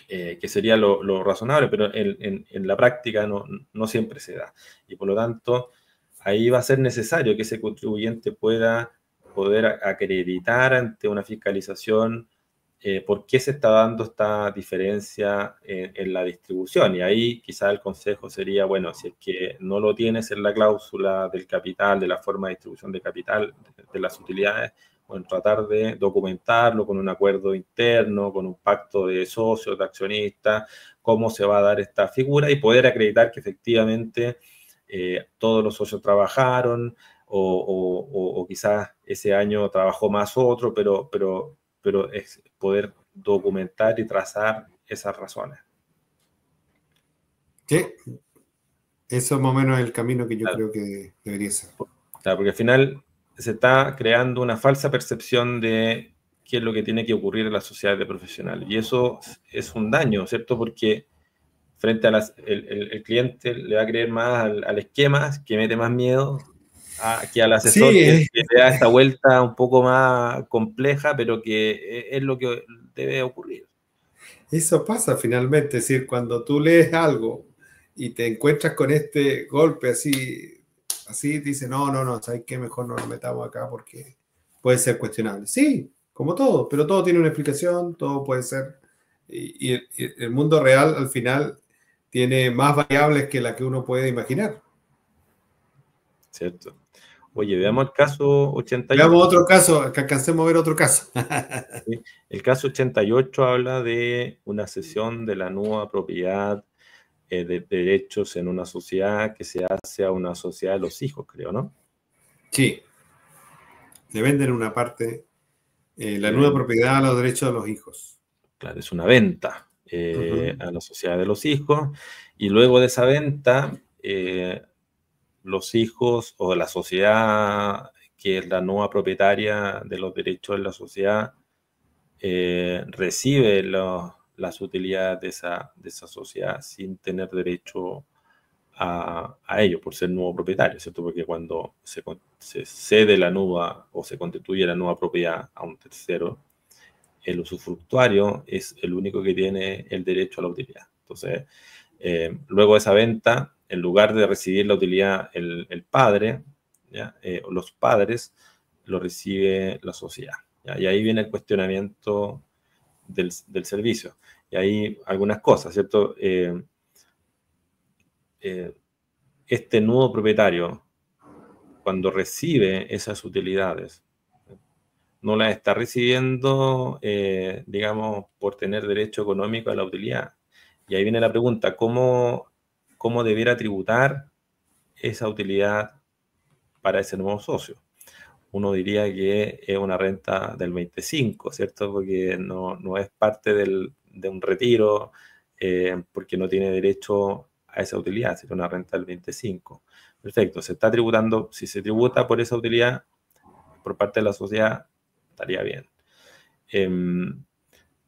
que sería lo razonable, pero en la práctica no siempre se da. Y por lo tanto, ahí va a ser necesario que ese contribuyente pueda poder acreditar ante una fiscalización por qué se está dando esta diferencia en la distribución. Y ahí quizá el consejo sería, bueno, si es que no lo tienes en la cláusula del capital, de la forma de distribución de capital, de las utilidades, bueno, tratar de documentarlo con un acuerdo interno, con un pacto de socios, de accionistas, cómo se va a dar esta figura y poder acreditar que efectivamente todos los socios trabajaron o quizás ese año trabajó más otro, pero es poder documentar y trazar esas razones. Sí, eso es más o menos el camino que yo Claro, creo que debería ser. claro, porque al final se está creando una falsa percepción de qué es lo que tiene que ocurrir en la sociedad de profesionales. Y eso es un daño, ¿cierto? Porque frente a el cliente le va a creer más al esquema, que mete más miedo, que al asesor Sí, que le da esta vuelta un poco más compleja, pero que es lo que debe ocurrir. eso pasa finalmente, es decir, cuando tú lees algo y te encuentras con este golpe así dice, no, ¿sabes qué? Mejor no lo metamos acá porque puede ser cuestionable. Sí, como todo, pero todo tiene una explicación, todo puede ser. Y el mundo real al final tiene más variables que la que uno puede imaginar. ¿Cierto? Oye, veamos el caso Veamos 88. otro caso, que alcancemos a ver otro caso. ¿Sí? El caso 88 habla de una cesión de la nueva propiedad de derechos en una sociedad que se hace a una sociedad de los hijos, creo, ¿no? Sí, le venden una parte, la Le nueva ven, propiedad a los derechos de los hijos. claro, es una venta Ujú. a la sociedad de los hijos, y luego de esa venta, los hijos o la sociedad que es la nueva propietaria de los derechos de la sociedad recibe las utilidades de esa sociedad sin tener derecho a ello por ser nuevo propietario, ¿cierto? Porque cuando se cede la nueva o se constituye la nueva propiedad a un tercero, el usufructuario es el único que tiene el derecho a la utilidad. Entonces, luego de esa venta, en lugar de recibir la utilidad el padre, ¿ya? Los padres, lo recibe la sociedad. ¿Ya? Y ahí viene el cuestionamiento del servicio. Y ahí algunas cosas, ¿cierto? Eh, este nuevo propietario, cuando recibe esas utilidades, no las está recibiendo, digamos, por tener derecho económico a la utilidad. Y ahí viene la pregunta, ¿cómo debiera tributar esa utilidad para ese nuevo socio? Uno diría que es una renta del 25, ¿cierto? Porque no es parte de un retiro, porque no tiene derecho a esa utilidad, sino una renta del 25. Perfecto, se está tributando, si se tributa por esa utilidad por parte de la sociedad, estaría bien.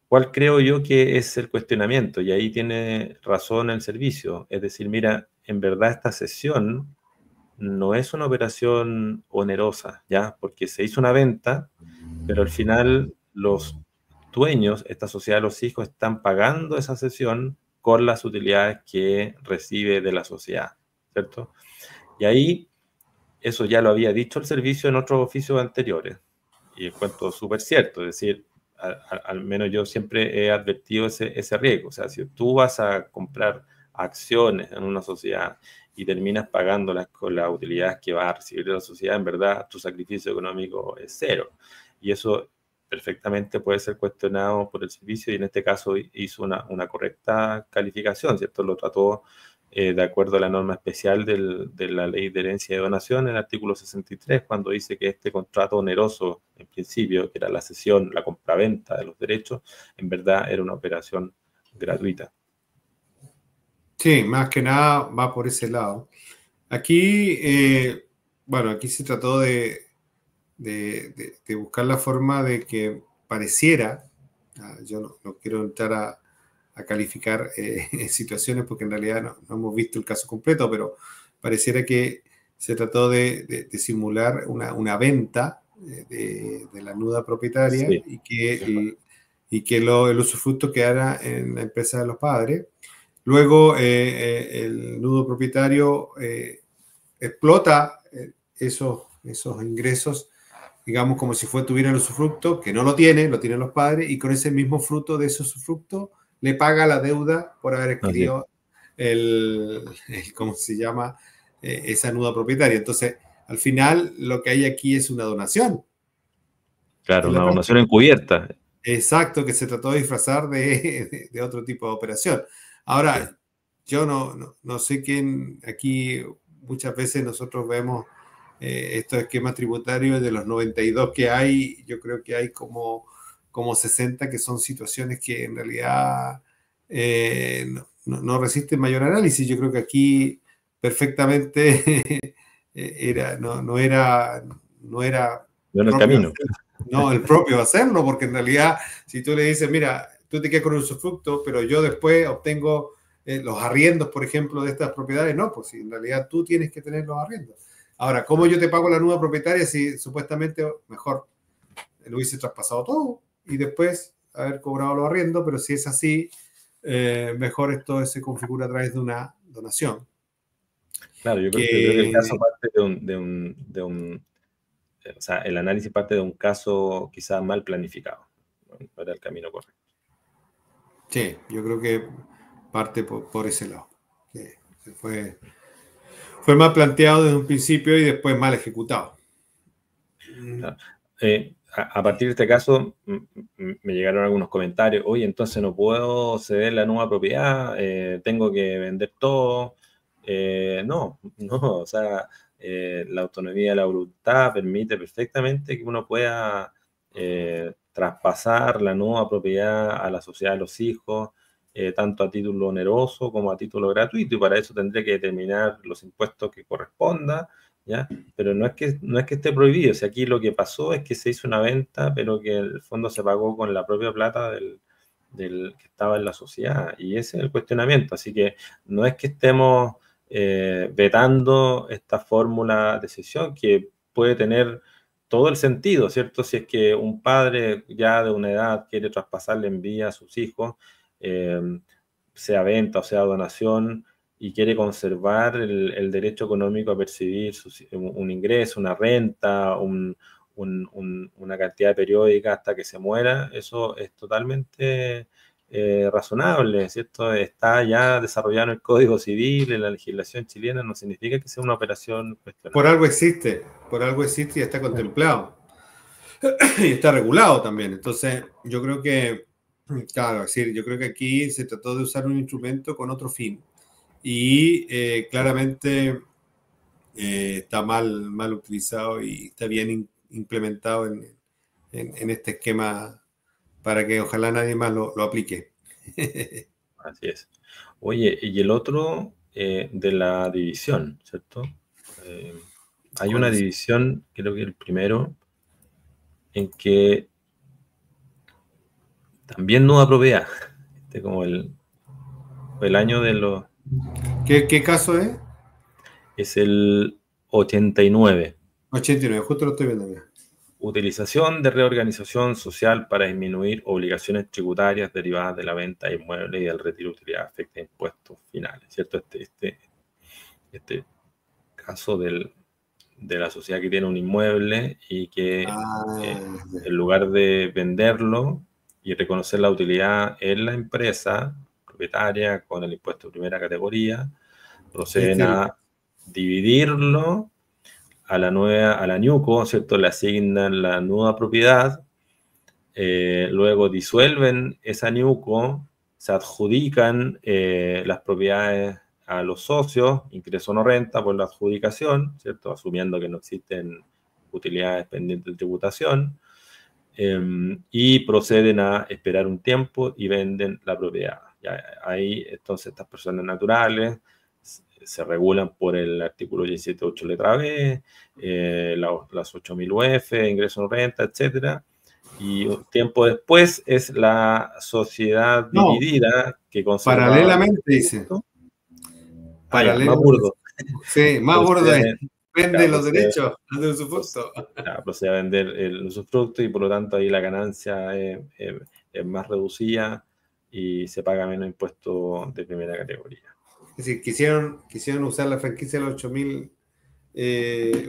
¿Cuál creo yo que es el cuestionamiento? Y ahí tiene razón el servicio. Es decir, mira, en verdad esta cesión no es una operación onerosa, ¿ya? Porque se hizo una venta, pero al final los dueños, esta sociedad de los hijos, están pagando esa cesión con las utilidades que recibe de la sociedad, ¿cierto? Y ahí, eso ya lo había dicho el servicio en otros oficios anteriores, y encuentro súper cierto, es decir, al menos yo siempre he advertido ese riesgo, o sea, si tú vas a comprar acciones en una sociedad y terminas pagándolas con las utilidades que va a recibir de la sociedad, en verdad tu sacrificio económico es cero. Y eso perfectamente puede ser cuestionado por el servicio y en este caso hizo una correcta calificación, ¿cierto? Lo trató de acuerdo a la norma especial de la ley de herencia y donación, en el artículo 63, cuando dice que este contrato oneroso, en principio, que era la cesión, la compraventa de los derechos, en verdad era una operación gratuita. Sí, más que nada va por ese lado. Aquí, bueno, aquí se trató de buscar la forma de que pareciera, yo no quiero entrar a calificar situaciones porque en realidad no hemos visto el caso completo, pero pareciera que se trató de simular una venta de la nuda propietaria Sí, y que el usufructo quedara en la empresa de los padres. Luego, el nudo propietario explota esos ingresos, digamos, como si tuviera el usufructo, que no lo tienen los padres, y con ese mismo fruto de ese usufructo le paga la deuda por haber así es. adquirido ¿cómo se llama? Esa nuda propietaria. Entonces, al final, lo que hay aquí es una donación. Claro, En la una donación práctica, encubierta. exacto, que se trató de disfrazar de otro tipo de operación. Sí, Ahora, yo no sé quién, aquí muchas veces nosotros vemos estos esquemas tributarios de los 92 que hay, yo creo que hay como 60 que son situaciones que en realidad no resisten mayor análisis. Yo creo que aquí perfectamente no era yo en el propio camino. hacerlo, no el propio hacerlo, porque en realidad si tú le dices, mira, tú te quedas con el usufructo, pero yo después obtengo los arriendos, por ejemplo, de estas propiedades, no, pues si en realidad tú tienes que tener los arriendos. Ahora, ¿cómo yo te pago la nueva propietaria si supuestamente mejor lo hubiese traspasado todo y después haber cobrado los arriendos? Pero si es así, mejor esto se configura a través de una donación. Claro, yo creo que el caso Que parte o sea, el análisis parte de un caso quizás mal planificado. No era el camino correcto. sí, yo creo que parte por ese lado. Sí, fue mal planteado desde un principio y después mal ejecutado. Claro. A partir de este caso, me llegaron algunos comentarios. Oye, entonces no puedo ceder la nueva propiedad, tengo que vender todo. No, o sea, la autonomía de la voluntad permite perfectamente que uno pueda traspasar la nueva propiedad a la sociedad de los hijos, tanto a título oneroso como a título gratuito, y para eso tendré que determinar los impuestos que corresponda, ¿ya? Pero no es que esté prohibido. O sea, aquí lo que pasó es que se hizo una venta, pero que el fondo se pagó con la propia plata del que estaba en la sociedad. Y ese es el cuestionamiento. Así que no es que estemos vetando esta fórmula de cesión que puede tener todo el sentido, ¿cierto? Si es que un padre ya de una edad quiere traspasarle en vía a sus hijos, eh, sea venta o sea donación, y quiere conservar el derecho económico a percibir un ingreso, una renta, una cantidad periódica hasta que se muera, eso es totalmente razonable, ¿cierto? Está ya desarrollado en el Código Civil, en la legislación chilena, no significa que sea una operación cuestionable. Por algo existe y está contemplado y está regulado también. Entonces, yo creo que, claro, es decir, yo creo que aquí se trató de usar un instrumento con otro fin y claramente está mal utilizado y está bien implementado en este esquema para que ojalá nadie más lo aplique. Así es. Oye, y el otro de la división, ¿cierto? Eh, Hay ¿Cuál una es? división, creo que el primero, en que también nueva propiedad. Como el año de los... ¿Qué caso es? Es el 89. 89, justo lo estoy viendo acá. Utilización de reorganización social para disminuir obligaciones tributarias derivadas de la venta de inmuebles y del retiro de utilidad afecta a impuestos finales, ¿cierto? Este caso de la sociedad que tiene un inmueble y que Ah, en lugar de venderlo y reconocer la utilidad en la empresa propietaria con el impuesto de primera categoría, proceden este es el a dividirlo a la NUCO, ¿cierto? Le asignan la nueva propiedad, luego disuelven esa NUCO, se adjudican las propiedades a los socios, ingreso no renta por la adjudicación, ¿cierto? Asumiendo que no existen utilidades pendientes de tributación, y proceden a esperar un tiempo y venden la propiedad. Ya, ahí, entonces, estas personas naturales se regulan por el artículo 17.8 letra B, las 8.000 UF, ingreso en renta, etcétera. Y un tiempo después es la sociedad No, dividida que conservaba el paralelamente dice. usufructo. Ah, ya, más Paralelamente. burdo. Sí, más Procede a, borde. Vende claro, los derechos de usufructo. procede a vender el usufructo y por lo tanto ahí la ganancia es más reducida y se paga menos impuesto de primera categoría. Es decir, quisieron usar la franquicia de los 8.000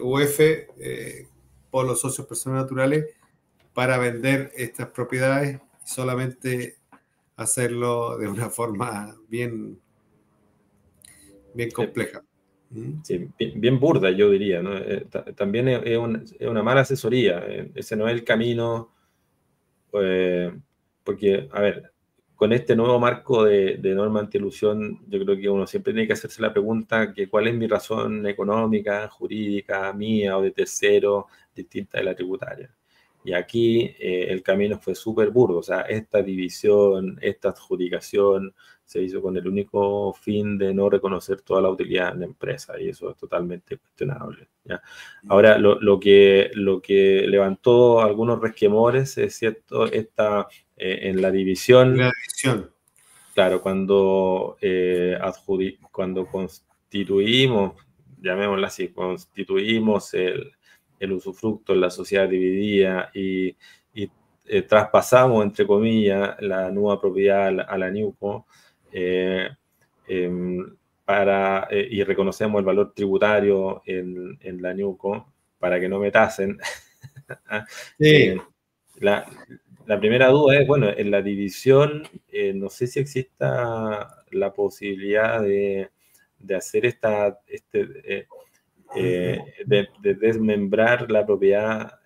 UF por los socios personas naturales para vender estas propiedades y solamente hacerlo de una forma bien, bien Sí, compleja. ¿Mm? sí, bien burda, yo diría, ¿no? También es una mala asesoría. Ese no es el camino, eh, porque, a ver, con este nuevo marco de norma antielusión, yo creo que uno siempre tiene que hacerse la pregunta que cuál es mi razón económica, jurídica, mía o de tercero, distinta de la tributaria. Y aquí el camino fue súper burdo, o sea, esta división, esta adjudicación se hizo con el único fin de no reconocer toda la utilidad en la empresa, y eso es totalmente cuestionable, ¿ya? Ahora, lo que levantó algunos resquemores, es cierto, en la división, La división. claro, cuando constituimos, llamémosla así, constituimos el usufructo en la sociedad dividida y traspasamos, entre comillas, la nueva propiedad a la NewCo, eh, em, y reconocemos el valor tributario en la NewCo para que no me tasen. Sí. La, la primera duda es, bueno, en la división, no sé si exista la posibilidad de hacer de desmembrar la propiedad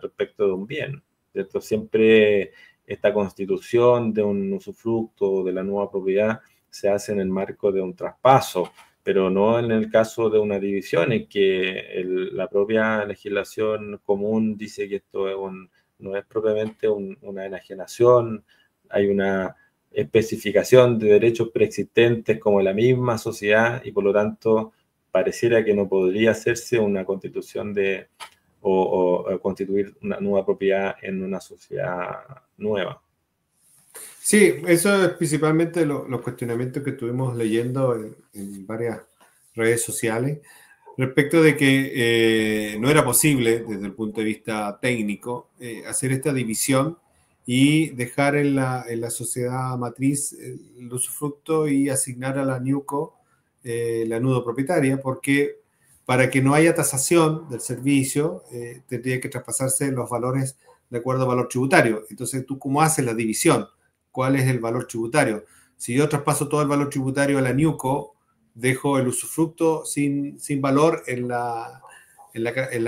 respecto de un bien, ¿cierto? Siempre esta constitución de un usufructo de la nueva propiedad se hace en el marco de un traspaso, pero no en el caso de una división, en que la propia legislación común dice que esto no es propiamente una enajenación, hay una especificación de derechos preexistentes como la misma sociedad y por lo tanto pareciera que no podría hacerse una constitución o constituir una nueva propiedad en una sociedad nueva. Sí, eso es principalmente los cuestionamientos que estuvimos leyendo en varias redes sociales respecto de que no era posible desde el punto de vista técnico hacer esta división y dejar en la sociedad matriz el usufructo y asignar a la NewCo la nudo propietaria, porque para que no haya tasación del servicio tendría que traspasarse los valores de acuerdo al valor tributario. Entonces, ¿tú cómo haces la división? ¿Cuál es el valor tributario? Si yo traspaso todo el valor tributario a la NewCo, dejo el usufructo sin valor en la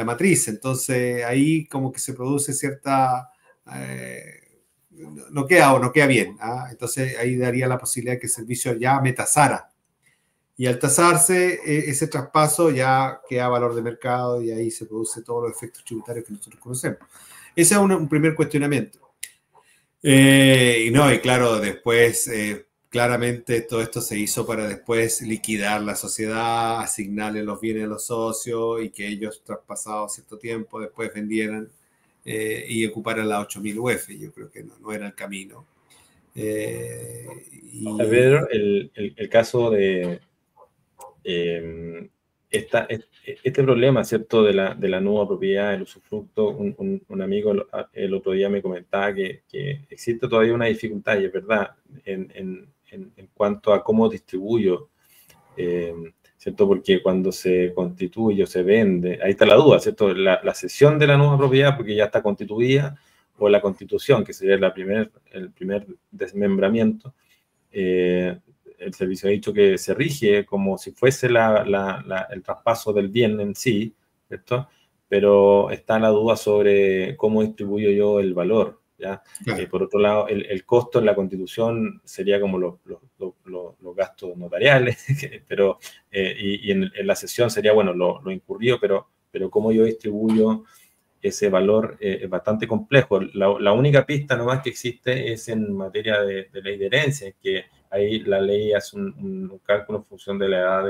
matriz. Entonces ahí como que se produce cierta... no queda bien. ¿Ah? Entonces ahí daría la posibilidad que el servicio ya me tasara. Y al tasarse, ese traspaso ya queda valor de mercado y ahí se produce todos los efectos tributarios que nosotros conocemos. Ese es un primer cuestionamiento. Y claro, después, claramente todo esto se hizo para después liquidar la sociedad, asignarle los bienes a los socios y que ellos, traspasado cierto tiempo, después vendieran y ocuparan las 8.000 UF. Yo creo que no era el camino. Pedro, el caso de este problema, ¿cierto?, de la nueva propiedad, el usufructo, un amigo el otro día me comentaba que existe todavía una dificultad, y es verdad, en cuanto a cómo distribuyo, ¿cierto? Porque cuando se constituye o se vende, ahí está la duda, ¿cierto? La cesión de la nueva propiedad, porque ya está constituida, o la constitución, que sería el primer desmembramiento. El servicio ha dicho que se rige como si fuese el traspaso del bien en sí, ¿cierto? Pero está la duda sobre cómo distribuyo yo el valor, ¿ya? Claro. Por otro lado, el costo en la constitución sería como los gastos notariales, pero, y en la cesión sería, bueno, lo incurrido, pero cómo yo distribuyo ese valor es bastante complejo. La única pista nomás que existe es en materia de ley de herencia, que ahí la ley hace un cálculo en función de la edad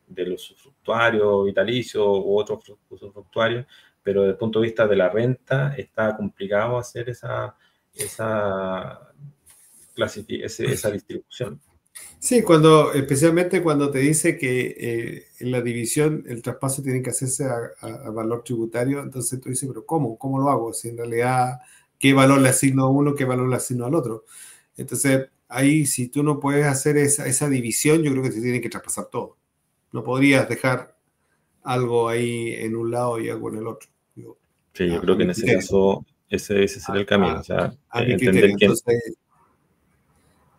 del usufructuario vitalicio u otro usufructuario, pero desde el punto de vista de la renta está complicado hacer esa esa distribución. Sí, especialmente cuando te dice que en la división el traspaso tiene que hacerse a valor tributario, entonces tú dices, pero ¿cómo? ¿Cómo lo hago? Si en realidad, ¿qué valor le asigno a uno, qué valor le asigno al otro? Entonces, ahí si tú no puedes hacer esa división, yo creo que te tiene que traspasar todo. No podrías dejar algo ahí en un lado y algo en el otro. Sí, yo A creo que mi en ese criterio. caso ese sería el camino, o sea, A mi entender criterio. que, Entonces,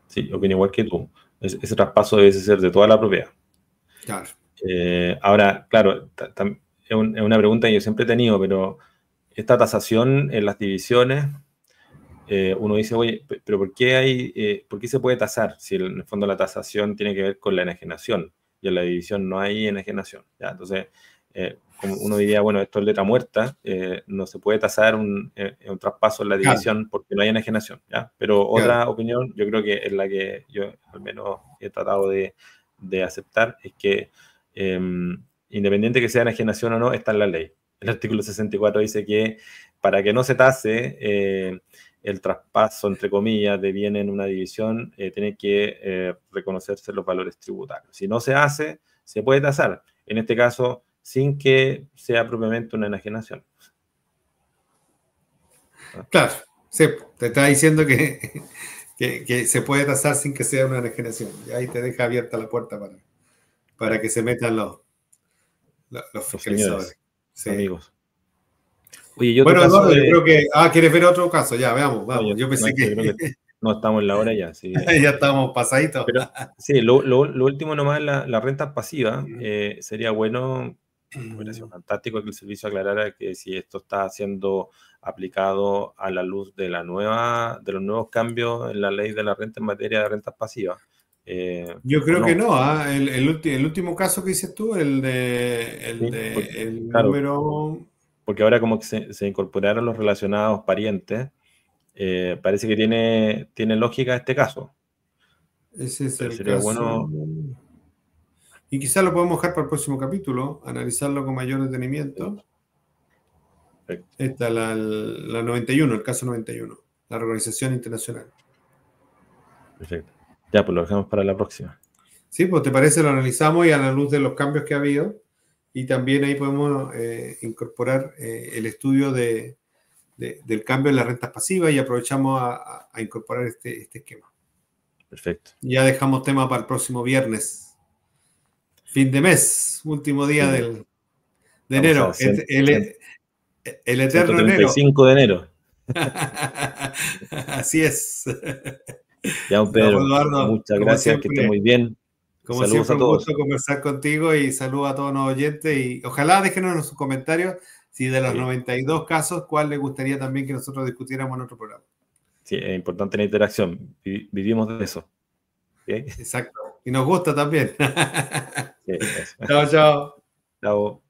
sí, opino igual que tú, ese traspaso debe ser de toda la propiedad. claro. Ahora, claro, es una pregunta que yo siempre he tenido, pero esta tasación en las divisiones, uno dice, oye, pero ¿por qué se puede tasar? Si en el fondo la tasación tiene que ver con la enajenación y en la división no hay enajenación, ¿ya? Entonces, como uno diría, bueno, esto es letra muerta, no se puede tasar un traspaso en la Claro, división porque no hay enajenación, ¿ya? Pero claro. otra opinión, yo creo que es la que yo al menos he tratado de aceptar, es que independiente que sea enajenación o no, está en la ley. El artículo 64 dice que para que no se tase el traspaso, entre comillas, de bien en una división, tiene que reconocerse los valores tributarios. Si no se hace, se puede tasar. En este caso, sin que sea propiamente una enajenación. ¿Ah? Claro, sí, te está diciendo que se puede tasar sin que sea una enajenación. Y ahí te deja abierta la puerta para Claro. que se metan los Los fiscalizadores. señores, Sí. amigos. Oye, y otro Bueno, caso Eduardo, yo de... creo que... ¿quieres ver otro caso? Ya, veamos, No, vamos. Yo pensé yo creo que que no estamos en la hora ya, así que... ya estábamos pasaditos. Pero sí, lo último nomás, la renta pasiva, sería bueno, hubiera sido fantástico que el servicio aclarara que si esto está siendo aplicado a la luz de de los nuevos cambios en la ley de la renta en materia de rentas pasivas, Yo o creo que no. no, ¿ah? El último caso que dices tú, ¿Sí? el Claro, número... porque ahora como que se incorporaron los relacionados parientes, parece que tiene lógica este caso, Ese es pero el sería caso... bueno... Y quizás lo podemos dejar para el próximo capítulo, analizarlo con mayor detenimiento. Perfecto. Esta es la 91, el caso 91, la organización internacional. Perfecto. Ya, pues lo dejamos para la próxima. Sí, pues te parece, lo analizamos y a la luz de los cambios que ha habido. Y también ahí podemos incorporar el estudio del cambio en las rentas pasivas y aprovechamos a incorporar este esquema. Perfecto. Ya dejamos tema para el próximo viernes. Fin de mes, último día Sí, de estamos a enero. El eterno enero. 135 de enero. Así es. Ya, don Ya, pues, Pedro, Eduardo, muchas gracias, que esté muy bien. como Saludos siempre, a un gusto todos. conversar contigo y saludos a todos los oyentes. Y ojalá déjenos en sus comentarios si de los Sí, 92 casos, cuál les gustaría también que nosotros discutiéramos en otro programa. sí, es importante la interacción. Vivimos de eso. ¿Ok? Exacto. Y nos gusta también. Sí, eso. Chao, chao. Chao.